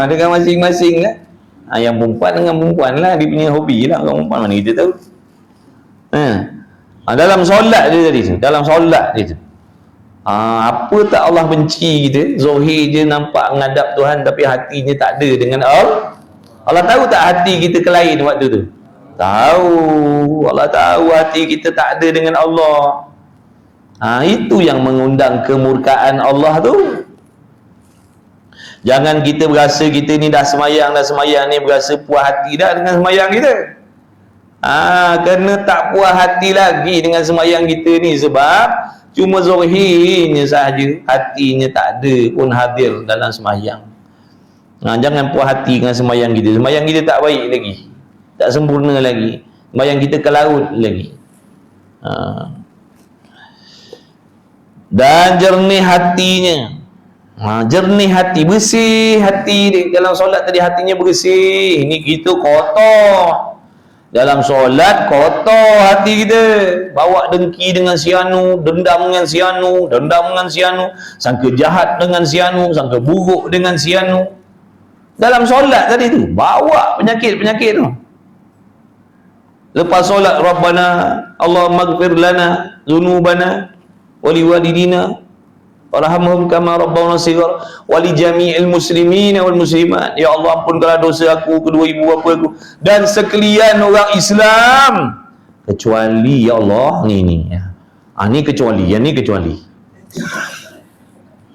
Dengan masing-masing lah. Yang perempuan dengan perempuan lah, dia punya hobi lah. Orang perempuan mana kita tahu. Dalam solat dia tadi, dalam solat dia tu. Apa tak Allah benci kita? Zahir je nampak menghadap Tuhan, tapi hatinya tak ada dengan Allah. Allah tahu tak hati kita ke lain waktu tu? Tahu. Allah tahu hati kita tak ada dengan Allah. Itu yang mengundang kemurkaan Allah tu. Jangan kita berasa kita ni dah semayang ni, berasa puas hati dah dengan semayang kita. Kena tak puas hati lagi dengan semayang kita ni, sebab cuma zahirnya sahaja, hatinya tak ada pun hadir dalam semayang. Jangan puas hati dengan semayang kita. Semayang kita tak baik lagi, tak sempurna lagi. Semayang kita ke laut lagi. Dan jernih hatinya. Jernih hati, bersih hati dia. Dalam solat tadi hatinya bersih. Ini kita kotor. Dalam solat kotor hati kita, bawa dengki dengan sianu, dendam dengan sianu, sangka jahat dengan sianu, sangka buruk dengan sianu. Dalam solat tadi tu bawa penyakit-penyakit tu. Lepas solat, Rabbana Allahumma ighfir lana dzunubana wa liwalidina warhamhum kama rabbawna shighar wa li jami'il muslimina wal muslimat. Ya Allah, ampunkanlah dosa aku, kedua ibu bapa aku, dan sekalian orang Islam, kecuali ya Allah ni kecuali, yang ni kecuali.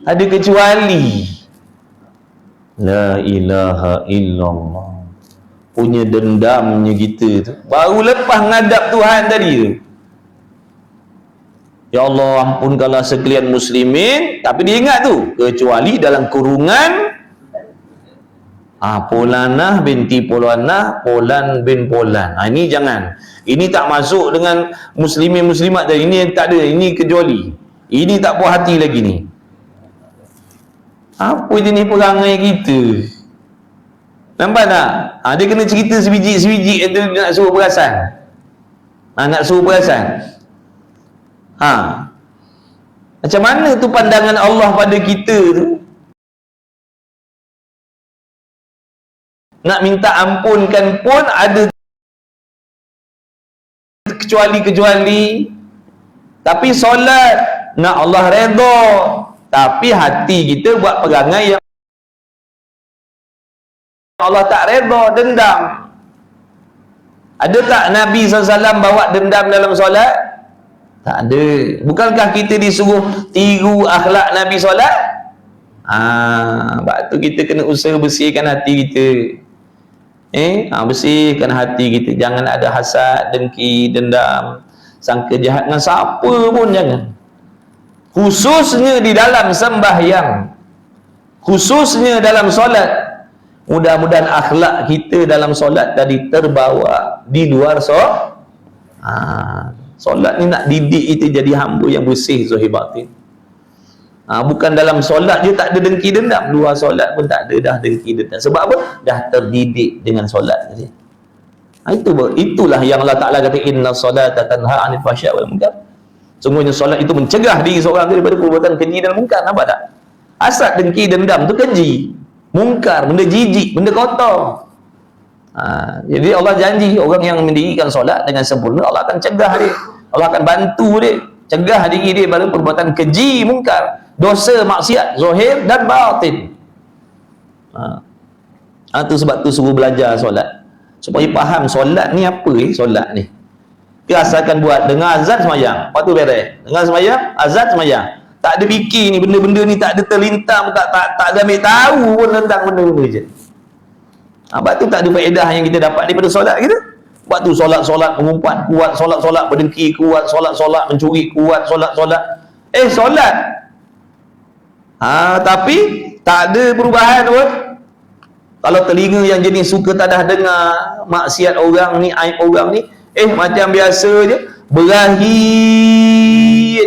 Ada kecuali. La ilaha illallah. Punya dendamnya kita tu baru lepas ngadap Tuhan tadi tu. Ya Allah, ampunkanlah sekalian muslimin, tapi dia ingat tu, kecuali dalam kurungan Polanah binti Polanah, Polan bin Polan. Ini jangan. Ini tak masuk dengan muslimin muslimat tadi. Ini tak ada, ini kecuali. Ini tak puas hati lagi ni. Apa jenis perangai kita? Nampak tak? Dia kena cerita sebiji-sebiji itu nak suruh perasan. Nak suruh perasan. Macam mana tu pandangan Allah pada kita tu? Nak minta ampunkan pun ada kecuali-kecuali. Tapi solat nak Allah redha, tapi hati kita buat perangai yang Allah tak redha dendam. Ada tak Nabi SAW bawa dendam dalam solat? Tak ada. Bukankah kita disuruh tiru akhlak Nabi solat? Sebab tu kita kena usaha bersihkan hati kita. Bersihkan hati kita. Jangan ada hasad, dengki, dendam, sangka jahat dengan siapa pun jangan. Khususnya di dalam sembahyang, khususnya dalam solat. Mudah-mudahan akhlak kita dalam solat tadi terbawa di luar solat ni nak didik kita jadi hamba yang bersih zahir batin. Bukan dalam solat je tak ada dengki dendam, luar solat pun tak ada dah dengki dendam. Sebab apa? Dah terdidik dengan solat tadi. Itulah yang Allah Ta'ala kata inna salata tanha 'anil fahsya'i wal munkar. Sungguhnya solat itu mencegah diri seorang daripada perbuatan keji dan mungkar. Nampak tak? Hasad, dengki, dendam tu keji, mungkar, benda jijik, benda kotor. Jadi Allah janji orang yang mendirikan solat dengan sempurna, Allah akan cegah dia, Allah akan bantu dia, cegah diri dia pada perbuatan keji, mungkar, dosa, maksiat, zahir dan batin. Tu sebab tu suruh belajar solat supaya faham solat ni apa. Solat ni dia asalkan buat dengar azan semayang, lepas tu beres, dengar semayang, azan semayang, tak ada fikir ni benda-benda ni, tak ada terlintang, tak ada ambil tahu pun tentang benda-benda je. Sebab tu tak ada faedah yang kita dapat daripada solat kita. Sebab tu solat-solat mengumpat kuat, solat-solat berdengki kuat, solat-solat mencuri kuat, solat-solat solat tapi tak ada perubahan pun. Kalau telinga yang jenis suka tak dah dengar maksiat orang ni, aib orang ni, macam biasa je, berahi je,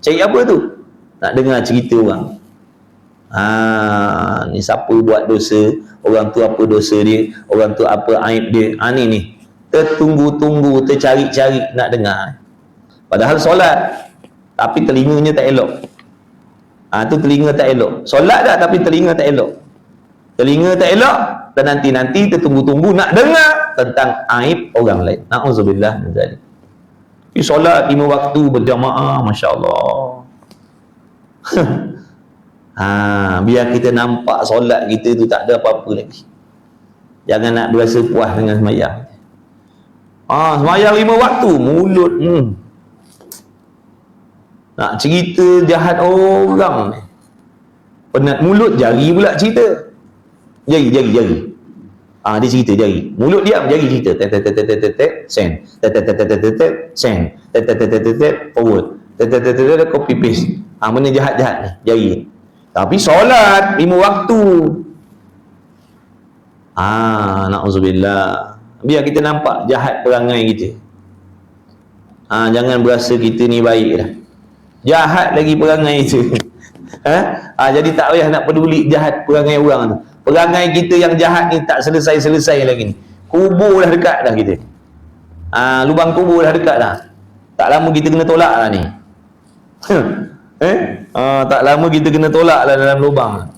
cari apa tu? Nak dengar cerita orang. Ni siapa buat dosa, orang tu apa dosa dia, orang tu apa aib dia. Ni tertunggu-tunggu, tercari-cari nak dengar. Padahal solat tapi telinganya tak elok. Tu telinga tak elok. Solat dah tapi telinga tak elok. Telinga tak elok dan nanti tertunggu-tunggu nak dengar tentang aib orang lain. Na'udzubillah min zalik. Tapi solat 5 waktu berjamaah, masya-Allah. Biar kita nampak solat kita tu tak ada apa-apa lagi. Jangan nak berasa puas dengan sembahyang. Sembahyang 5 waktu, mulut nak cerita jahat orang ni. Penat mulut, jari pula cerita. Jari. Dia cerita jari. Mulut diam, jari cerita. Send. Send. Forward. Copy paste. Benda jahat-jahat ni, jari. Tapi solat 5 waktu. Na'udzubillah. Biar kita nampak jahat perangai kita. Jangan berasa kita ni baik dah. Jahat lagi perangai itu. Jadi tak payah nak peduli jahat perangai orang tu. Perangai kita yang jahat ni tak selesai-selesai lagi ni. Kubur dah dekat dah kita. Lubang kubur dah dekat dah. Tak lama kita kena tolak lah ni. Tak lama kita kena tolak lah dalam lubang.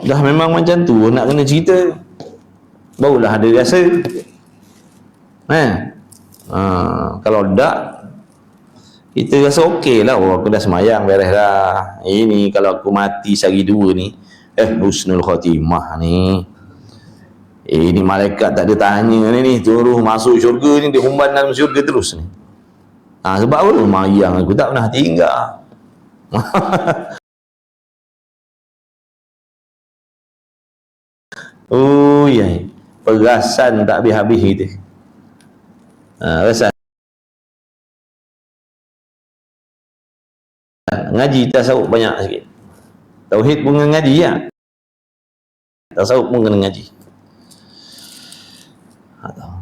Dah memang macam tu nak kena cerita, barulah ada rasa. Kalau tak, kita rasa okey lah, aku dah semayang, beres dah. Ini kalau aku mati sehari dua ni, husnul khatimah ni. Ini malaikat tak ada tanya ni, turun masuk syurga ni, dia humban dalam syurga terus ni. Sebab apa? Semayang aku tak pernah tinggal. Perasan tak habis-habis kita. Perasan. Ngaji tasawuf banyak sikit. Tauhid pun kena ngaji ya. Tasawuf pun kena ngaji.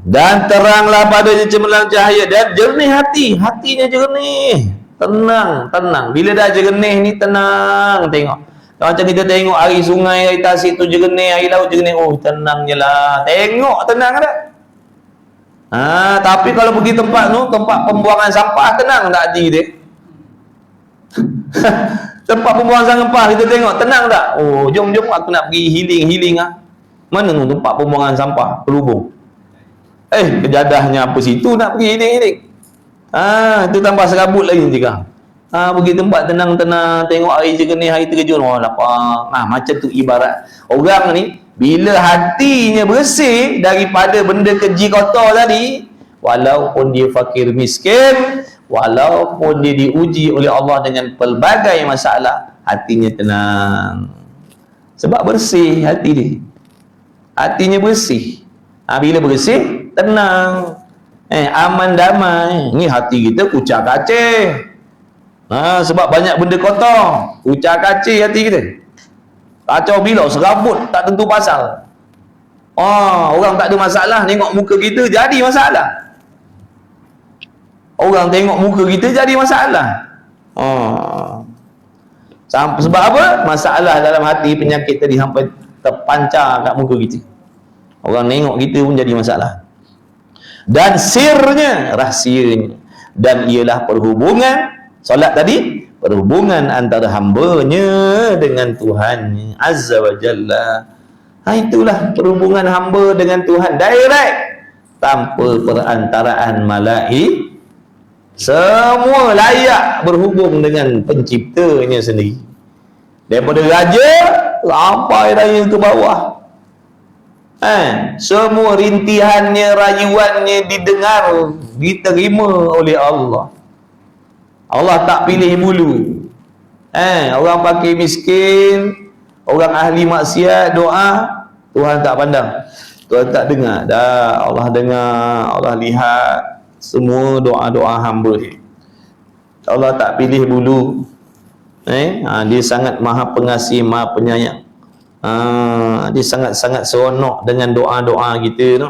Dan teranglah padanya cemerlang cahaya dan jernih hati. Hatinya jernih. Tenang. Bila dah jernih ni tenang tengok. Macam kita tengok air sungai, air tasik tu jernih, air laut jernih. Tenang je lah. Tengok tenang tak? Tapi kalau pergi tempat tu, tempat pembuangan sampah, tenang tak hati dia? Tempat pembuangan sampah kita tengok, tenang tak? Jom aku nak pergi healing. Mana tu tempat pembuangan sampah? Pelubung. Kejadahnya apa situ nak pergi ni. Itu tambah serabut lagi juga. Pergi tempat tenang-tenang, tengok air jernih, air terjun. Lapang. Macam tu ibarat orang ni, bila hatinya bersih daripada benda keji kotor tadi, walaupun dia fakir miskin, walaupun dia diuji oleh Allah dengan pelbagai masalah, hatinya tenang. Sebab bersih hati dia. Hatinya bersih. Bila bersih, tenang, aman damai. Ni hati kita kucak kacir. Sebab banyak benda kotor, kucak kacir hati kita. Kacau bilau, serabut, tak tentu pasal. Orang tak ada masalah, tengok muka kita jadi masalah. Orang tengok muka kita jadi masalah. Sebab apa? Masalah dalam hati, penyakit tadi sampai terpancar kat muka kita. Orang tengok kita pun jadi masalah. Dan sirnya, rahsianya, dan ialah perhubungan solat tadi, perhubungan antara hambanya dengan Tuhannya Azza wa Jalla. Itulah perhubungan hamba dengan Tuhan, direct, tanpa perantaraan malaik. Semua layak berhubung dengan penciptanya sendiri, daripada raja sampai raya ke bawah. Semua rintihannya, rayuannya didengar, diterima oleh Allah. Allah tak pilih bulu. Orang pakai miskin, orang ahli maksiat doa, Tuhan tak pandang, Tuhan tak dengar. Dah, Allah dengar, Allah lihat semua doa-doa hamba dia. Allah tak pilih bulu. Dia sangat maha pengasih, maha penyayang. Dia sangat-sangat seronok dengan doa-doa kita tu.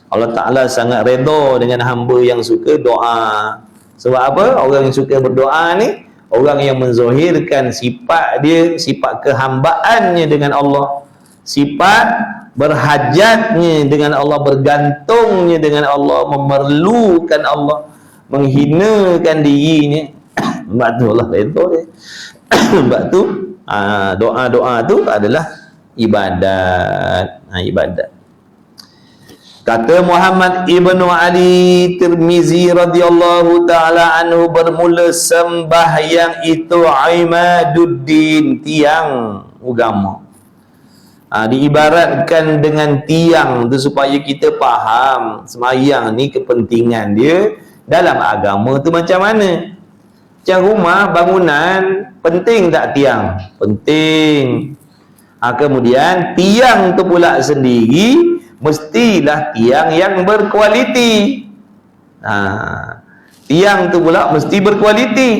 Allah Ta'ala sangat redha dengan hamba yang suka doa. Sebab apa? Orang yang suka berdoa ni, orang yang menzahirkan sifat dia, sifat kehambaannya dengan Allah, sifat berhajatnya dengan Allah, bergantungnya dengan Allah, memerlukan Allah, menghinakan dirinya. Sebab tu Allah redha dia. Sebab tu doa-doa tu adalah ibadat. Ibadat. Kata Muhammad ibnu Ali Tirmizi radhiyallahu ta'ala anhu, bermula sembahyang itu imaduddin, tiang agama. Diibaratkan dengan tiang tu supaya kita faham sembahyang ni kepentingan dia dalam agama tu macam mana. Macam rumah, bangunan, penting tak tiang? Penting. Kemudian tiang tu pula sendiri mestilah tiang yang berkualiti. Tiang tu pula mesti berkualiti.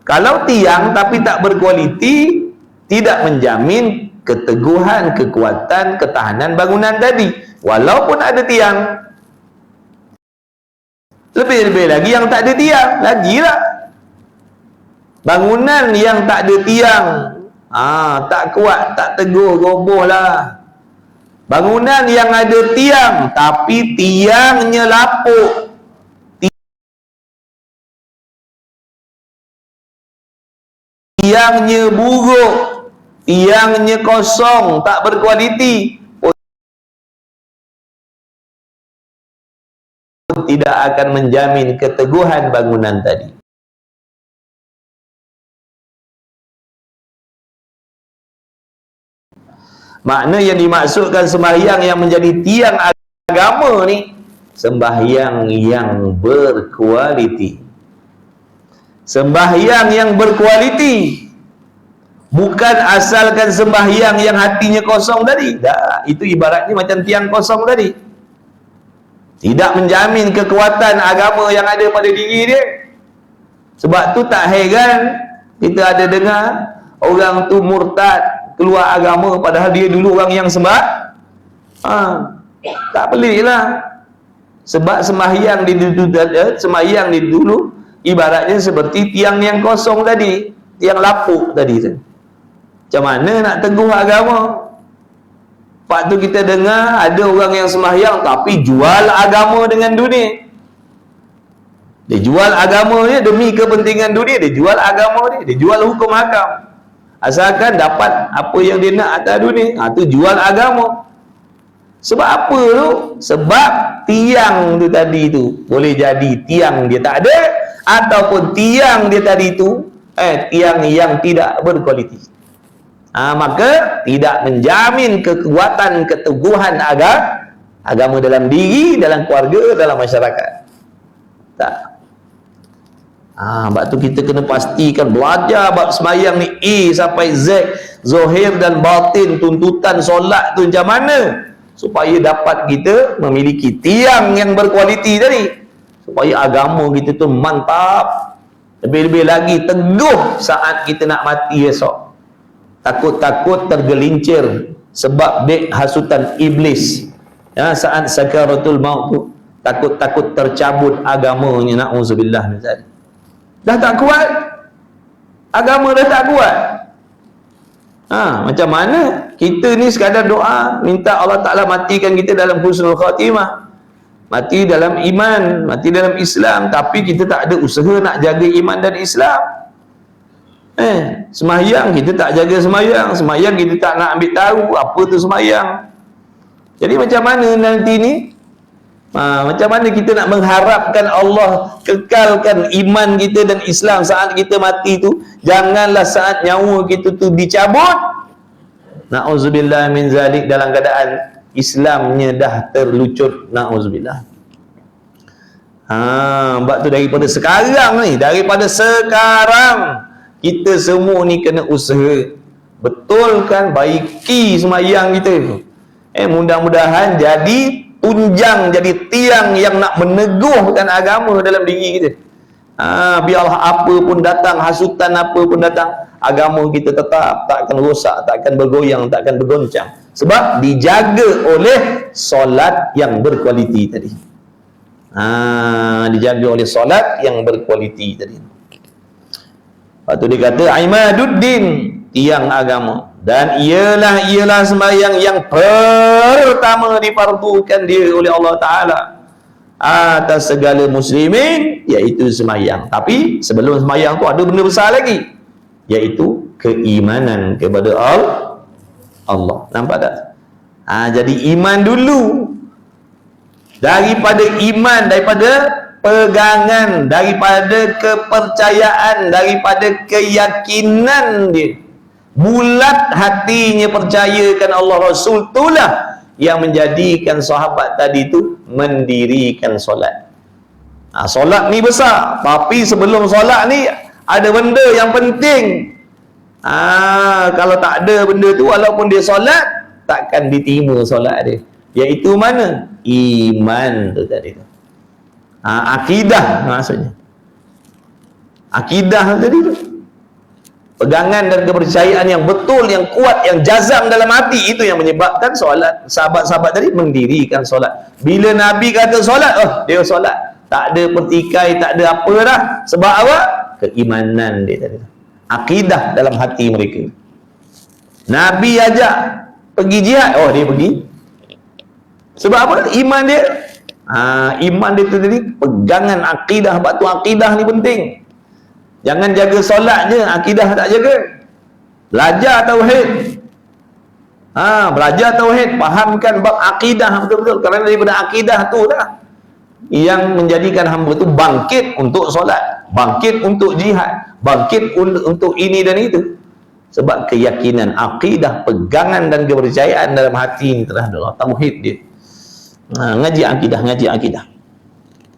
Kalau tiang tapi tak berkualiti, tidak menjamin keteguhan, kekuatan, ketahanan bangunan tadi, walaupun ada tiang. Lebih-lebih lagi yang tak ada tiang, lagilah. Bangunan yang tak ada tiang, tak kuat, tak teguh, roboh lah. Bangunan yang ada tiang tapi tiangnya lapuk, tiangnya buruk, tiangnya kosong, tak berkualiti, tidak akan menjamin keteguhan bangunan tadi. Makna yang dimaksudkan sembahyang yang menjadi tiang agama ni, sembahyang yang berkualiti. Sembahyang yang berkualiti, bukan asalkan sembahyang yang hatinya kosong tadi. Itu ibaratnya macam tiang kosong tadi, tidak menjamin kekuatan agama yang ada pada diri dia. Sebab tu tak heran kita ada dengar orang tu murtad, keluar agama padahal dia dulu orang yang sembah. Tak peliklah. Sebab sembahyang di dulu ibaratnya seperti tiang yang kosong tadi, tiang lapuk tadi tu. Macam mana nak teguh agama? Lepas tu kita dengar ada orang yang sembahyang tapi jual agama dengan dunia. Dia jual agama dia demi kepentingan dunia, dia jual agama dia, dia jual hukum hakam. Asalkan dapat apa yang dia nak atas dunia, tu jual agama. Sebab apa tu? Sebab tiang tu tadi tu boleh jadi tiang dia tak ada, ataupun tiang dia tadi tu tiang yang tidak berkualiti. Maka tidak menjamin kekuatan keteguhan agama dalam diri, dalam keluarga, dalam masyarakat. Tak. Sebab tu kita kena pastikan belajar bab semayang ni A sampai Z, zahir dan batin, tuntutan solat tu macam mana, supaya dapat kita memiliki tiang yang berkualiti tadi, supaya agama kita tu mantap, lebih-lebih lagi teguh saat kita nak mati esok. Takut-takut tergelincir sebab dek hasutan iblis saat sakaratul maut tu, takut-takut tercabut agamanya, na'udzubillah min zalik. Dah tak kuat agama, dah tak kuat. Macam mana kita ni sekadar doa minta Allah Ta'ala matikan kita dalam husnul khatimah, mati dalam iman, mati dalam Islam, tapi kita tak ada usaha nak jaga iman dan Islam. Semayang kita tak jaga semayang, semayang kita tak nak ambil tahu apa tu semayang. Jadi macam mana nanti ni, macam mana kita nak mengharapkan Allah kekalkan iman kita dan Islam saat kita mati tu? Janganlah saat nyawa kita tu dicabut, na'udzubillah min zalik, dalam keadaan Islamnya dah terlucut, na'udzubillah. Sebab tu daripada sekarang kita semua ni kena usaha betulkan, baiki semayang kita. Mudah-mudahan jadi tunjang, jadi tiang yang nak meneguhkan agama dalam diri kita. Biarlah apa pun datang, hasutan apa pun datang, agama kita tetap tak akan rosak, tak akan bergoyang, tak akan bergoncang, sebab dijaga oleh solat yang berkualiti tadi. Dijaga oleh solat yang berkualiti tadi. Lepas tu dia kata imaduddin, tiang agama, dan ialah sembahyang yang pertama difardukan dia oleh Allah Ta'ala atas segala muslimin, iaitu sembahyang. Tapi sebelum sembahyang tu ada benda besar lagi, iaitu keimanan kepada Allah. Nampak tak? Jadi iman dulu. Daripada iman, daripada pegangan, daripada kepercayaan, daripada keyakinan dia, bulat hatinya percayakan Allah Rasul, itulah yang menjadikan sahabat tadi tu mendirikan solat. Solat ni besar, tapi sebelum solat ni ada benda yang penting. Kalau tak ada benda tu, walaupun dia solat, takkan diterima solat dia. Iaitu mana? Iman tu tadi tu. Akidah maksudnya. Akidah tadi tu, pegangan dan kepercayaan yang betul, yang kuat, yang jazam dalam hati, itu yang menyebabkan solat. Sahabat-sahabat tadi mendirikan solat. Bila Nabi kata solat, dia solat, tak ada pertikai, tak ada apa dah. Sebab apa? Keimanan dia tadi, akidah dalam hati mereka. Nabi ajak pergi jihad, dia pergi. Sebab apa? Iman dia. Iman dia tu tadi, pegangan akidah. Sebab tu akidah ni penting. Jangan jaga solat je, akidah tak jaga. Belajar tauhid. Belajar tauhid, fahamkan bab akidah betul-betul. Kerana daripada akidah tu lah yang menjadikan hamba tu bangkit untuk solat, bangkit untuk jihad, bangkit untuk ini dan itu. Sebab keyakinan, akidah, pegangan dan kepercayaan dalam hati ini terhadap Allah, tauhid dia. Ngaji akidah.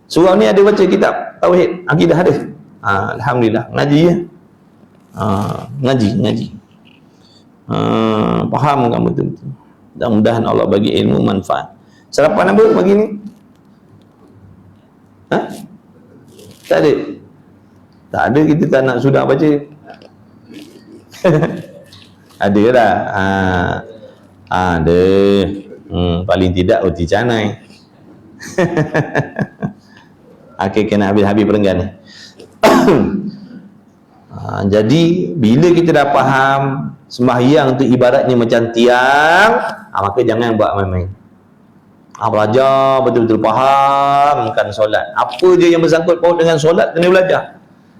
Surau ni ada baca kitab tauhid, akidah ada. Alhamdulillah, ngaji ya. Ngaji. Faham kamu betul-betul. Mudah-mudahan Allah bagi ilmu manfaat. Sarapan apa pagi ni? Tak ada. Tak ada, kita tak nak sudah baca. Ada dah. Ada. Paling tidak roti canai. Kena habis-habis perenggan ni. Jadi bila kita dah faham sembahyang tu ibaratnya macam tiang, maka jangan buat main-main. Belajar betul-betul fahamkan solat. Apa je yang bersangkut paut dengan solat kena belajar.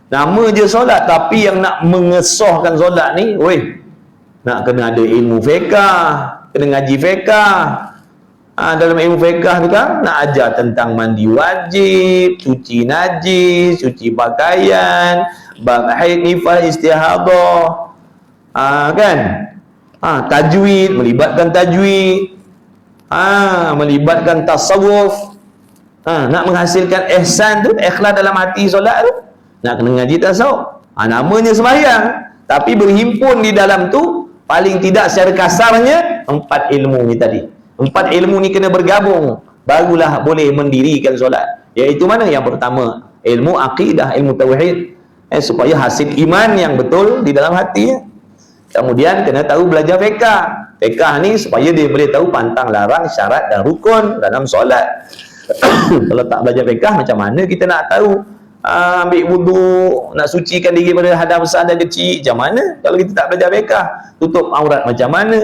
Nama je solat, tapi yang nak mengesahkan solat ni, nak kena ada ilmu fiqah, kena ngaji fiqah, Dalam ilmu fiqh ni kan nak ajar tentang mandi wajib, cuci najis, cuci pakaian, bab haid, nifas, istihadah, kan? Tajwid, melibatkan tajwid, melibatkan tasawuf, nak menghasilkan ihsan tu, ikhlas dalam hati solat tu, nak kena ngaji tasawuf. Namanya sembahyang, tapi berhimpun di dalam tu paling tidak secara kasarnya 4 ilmu ni tadi. 4 ilmu ni kena bergabung, barulah boleh mendirikan solat. Iaitu mana? Yang pertama, ilmu akidah, ilmu tauhid, supaya hasil iman yang betul di dalam hati. Kemudian kena tahu belajar fiqh. Fiqh ni supaya dia boleh tahu pantang larang, syarat dan rukun dalam solat. Kalau tak belajar fiqh, macam mana kita nak tahu ambil wuduk, nak sucikan diri pada hadas besar dan kecil, macam mana kalau kita tak belajar fiqh? Tutup aurat macam mana?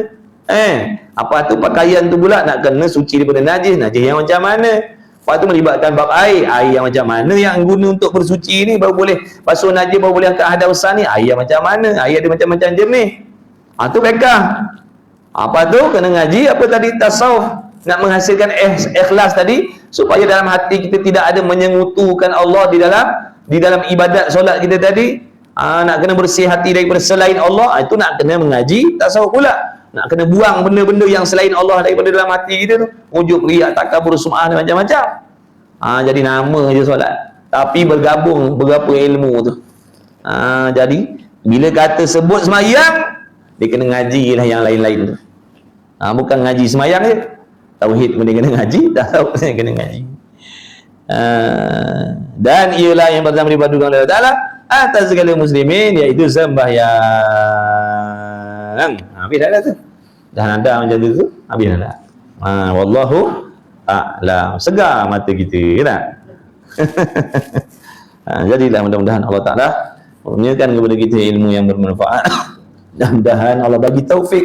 Apa tu pakaian tu pula nak kena suci daripada najis yang macam mana? Lepas tu melibatkan bab air yang macam mana yang guna untuk bersuci ni, baru boleh basuh najis, baru boleh angkat hadas besar ni, air yang macam mana? Air ada macam-macam jenis. Tu fiqh. Apa tu? Kena ngaji apa tadi? Tasawuf. Nak menghasilkan ikhlas tadi, supaya dalam hati kita tidak ada menyengutukan Allah di dalam ibadat solat kita tadi. Nak kena bersih hati daripada selain Allah, itu nak kena mengaji tasawuf pula. Nak kena buang benda-benda yang selain Allah daripada dalam hati kita tu, ujub, riak, takabur, sum'ah dan macam-macam. Jadi nama je solat, tapi bergabung beberapa ilmu tu. Jadi bila kata sebut sembahyang, dia kena ngaji lah yang lain-lain tu. Bukan ngaji sembahyang je, tauhid pun dia kena ngaji, tasawuf pun dia kena ngaji. Dan ialah yang pertama dipadukan oleh Allah Ta'ala atas segala muslimin, iaitu sembahyang. Habis dah tu. Dah nada macam tu, habis dah. Wallahu a'lam. Segar mata kita, tak? Jadilah mudah-mudahan Allah Ta'ala menurunkan kepada kita ilmu yang bermanfaat. Mudah-mudahan Allah bagi taufik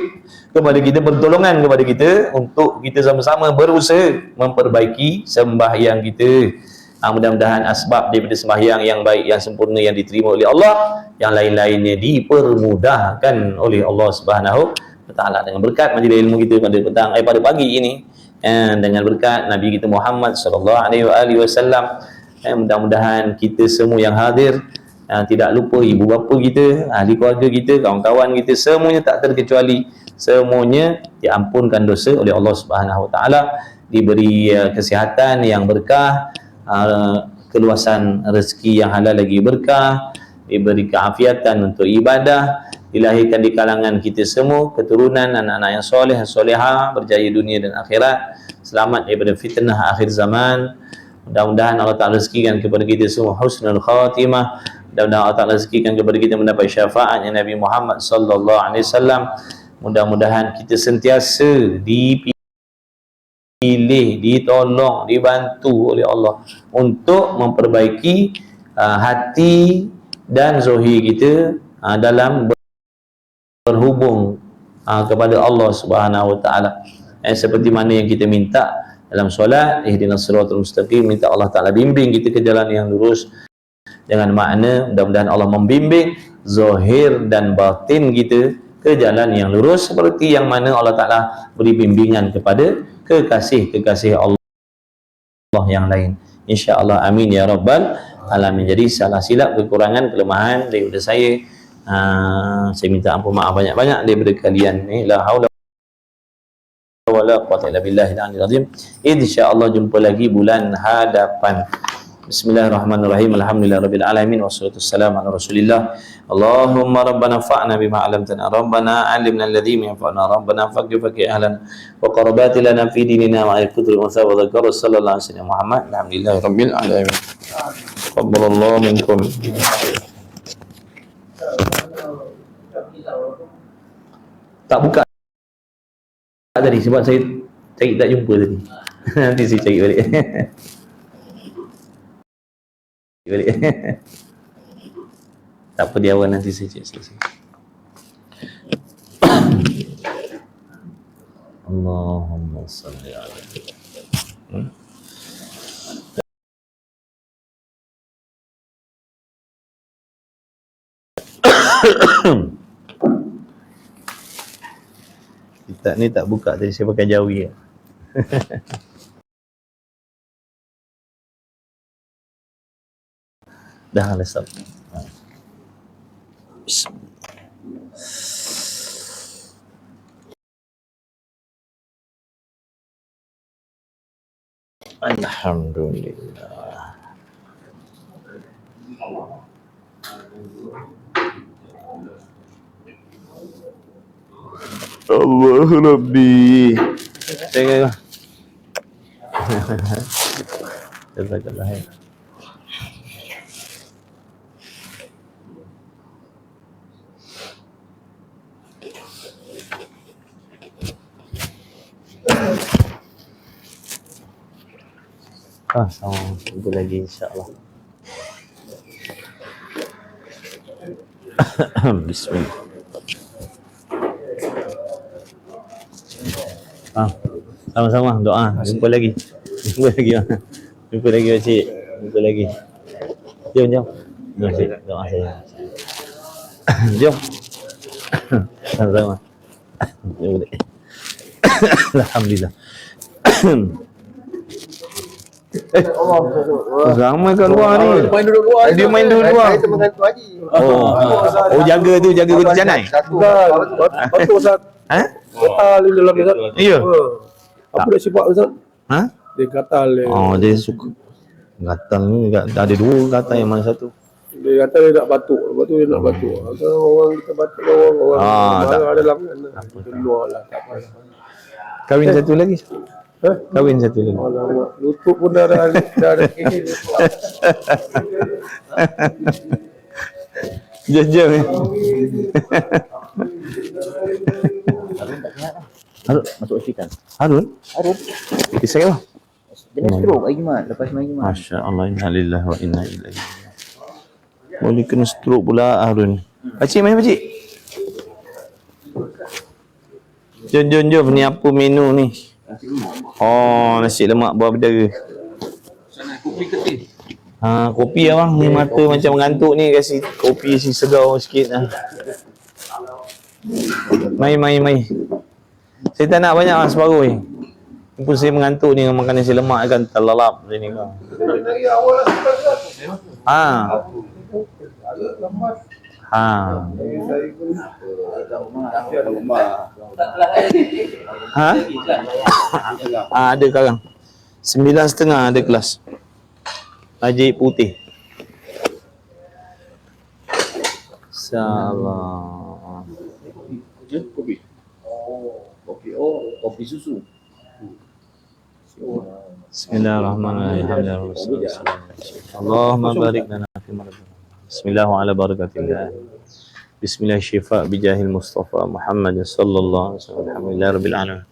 kepada kita, pertolongan kepada kita untuk kita sama-sama berusaha memperbaiki sembahyang kita. Mudah-mudahan asbab daripada sembahyang yang baik, yang sempurna, yang diterima oleh Allah, yang lain-lainnya dipermudahkan oleh Allah Subhanahu wa Ta'ala dengan berkat majlis ilmu kita pada petang pada pagi ini, dengan berkat Nabi kita Muhammad sallallahu alaihi wasallam. Mudah-mudahan kita semua yang hadir, tidak lupa ibu bapa kita, ahli keluarga kita, kawan-kawan kita, semuanya tak terkecuali, semuanya diampunkan dosa oleh Allah Subhanahu wa Ta'ala, diberi kesihatan yang berkah, keluasan rezeki yang halal lagi berkah, diberi keafiatan untuk ibadah, dilahirkan di kalangan kita semua keturunan anak-anak yang soleh, solehah, berjaya dunia dan akhirat, selamat daripada fitnah akhir zaman. Mudah-mudahan Allah Ta'ala rezekikan kepada kita semua husnul khatimah. Mudah-mudahan Allah Ta'ala rezekikan kepada kita mendapat syafaatnya Nabi Muhammad sallallahu alaihi wasallam. Mudah-mudahan kita sentiasa dipilih, ditolong, dibantu oleh Allah untuk memperbaiki hati dan zahir kita dalam berhubung kepada Allah Subhanahu wa Ta'ala, seperti mana yang kita minta dalam solat, ihdinas siratal mustaqim, minta Allah Ta'ala bimbing kita ke jalan yang lurus, dengan makna mudah-mudahan Allah membimbing zahir dan batin kita ke jalan yang lurus, seperti yang mana Allah Ta'ala beri bimbingan kepada kekasih-kekasih Allah yang lain, insya-Allah. Amin ya rabbal alamin. Jadi salah silap, kekurangan, kelemahan daripada saya minta ampun, maaf banyak-banyak daripada kalian. La haula wala quwwata illa billahil aliyyil azim. Insyaallah jumpa lagi bulan hadapan. Bismillahirrahmanirrahim. Alhamdulillahirabbil alamin wassalatu wassalamu ala Rasulillah. Allahumma rabbana fa'na bima 'allamtana, rabbana 'allimna alladhi yanfa'una, rabbana faqih ahlan wa qarabati lana fi dinina wa al-qudri wa sallallahu alaihi wasallam Muhammad. Alhamdulillahirabbil alamin. Qabbalallahu minkum. Tak buka tadi sebab saya cari tak jumpa tadi. Nanti saya cari balik. Tak apa, di awal nanti saya cek selesai. Allahumma salli ala Kita ni tak buka tadi, saya pakai jawi. Dah lah stop. Bismillah. Alhamdulillah. Allah Rabbi. Tengok. Jazakallah. Sama jumpa lagi insya-Allah. Bismillah. Sama-sama doa. Jumpa lagi. Jumpa lagi. Jumpa lagi Pakcik. Jumpa lagi. Jom. Doa saya. Jom. Sama-sama. Jom. Alhamdulillah. Ramai kat luar ni. Dia main duduk luar. Saya teman tu Haji. Oh jaga kunci canai. Betul Ustaz. Gatal di dalam Ustaz. Ya. Apa dia sifat Ustaz? Dia gatal dia. Oh dia suka gatal ni ada dua gatal, yang mana satu? Dia kata dia nak batuk. Lepas tu dia nak batuk. Kalau orang kita batuk orang marah dalam kan. Itu luar lah, tak apa. Kahwin satu lagi. Kahwin satu lagi. Alamak, lutut pun dah ada kekek. Jom ni. Harun masuk hospital. Harun? Kisah apa? Dia stroke hari Jumaat, lepas main Jumaat. Masya-Allah, inna lillahi wa inna ilaihi. Boleh kena stroke pula Harun. Pakcik main pakcik. Jom. Ni apa menu ni? Oh, nasi lemak buah bidara. Kopi abang. Ni mata macam mengantuk ni, kasih kopi si segar sikit lah. Mai. Saya tak nak banyak lah, separuh ni. Pun saya mengantuk ni, makan nasi lemak kan terlalap macam ni kan. Ada sekarang 9.30 ada kelas Haji Putih. InsyaAllah. Kopi. Kopi susu. Bismillahirrahmanirrahim. Allahumma barik lana fi ma razaqtana. Bismillah wa ala barakatillah. Bismillah syifa bijahil Mustafa Muhammad sallallahu alaihi wasallam. Alhamdulillah rabbil alamin.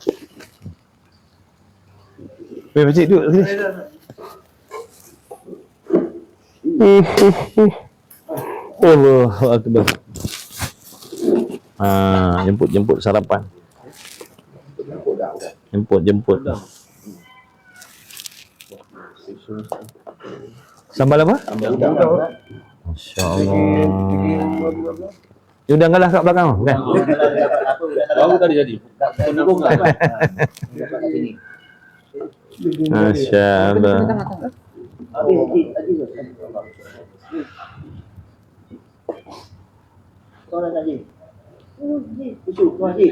Weh, pakcik duduk sini. Allahu akbar. Jemput sarapan. Jemput. Sambal apa? Masya-Allah. Dia udangkanlah kat belakang tu, kan? Baru tadi jadi. Penurung lah. Masya-Allah. Kau nak Haji. Haji.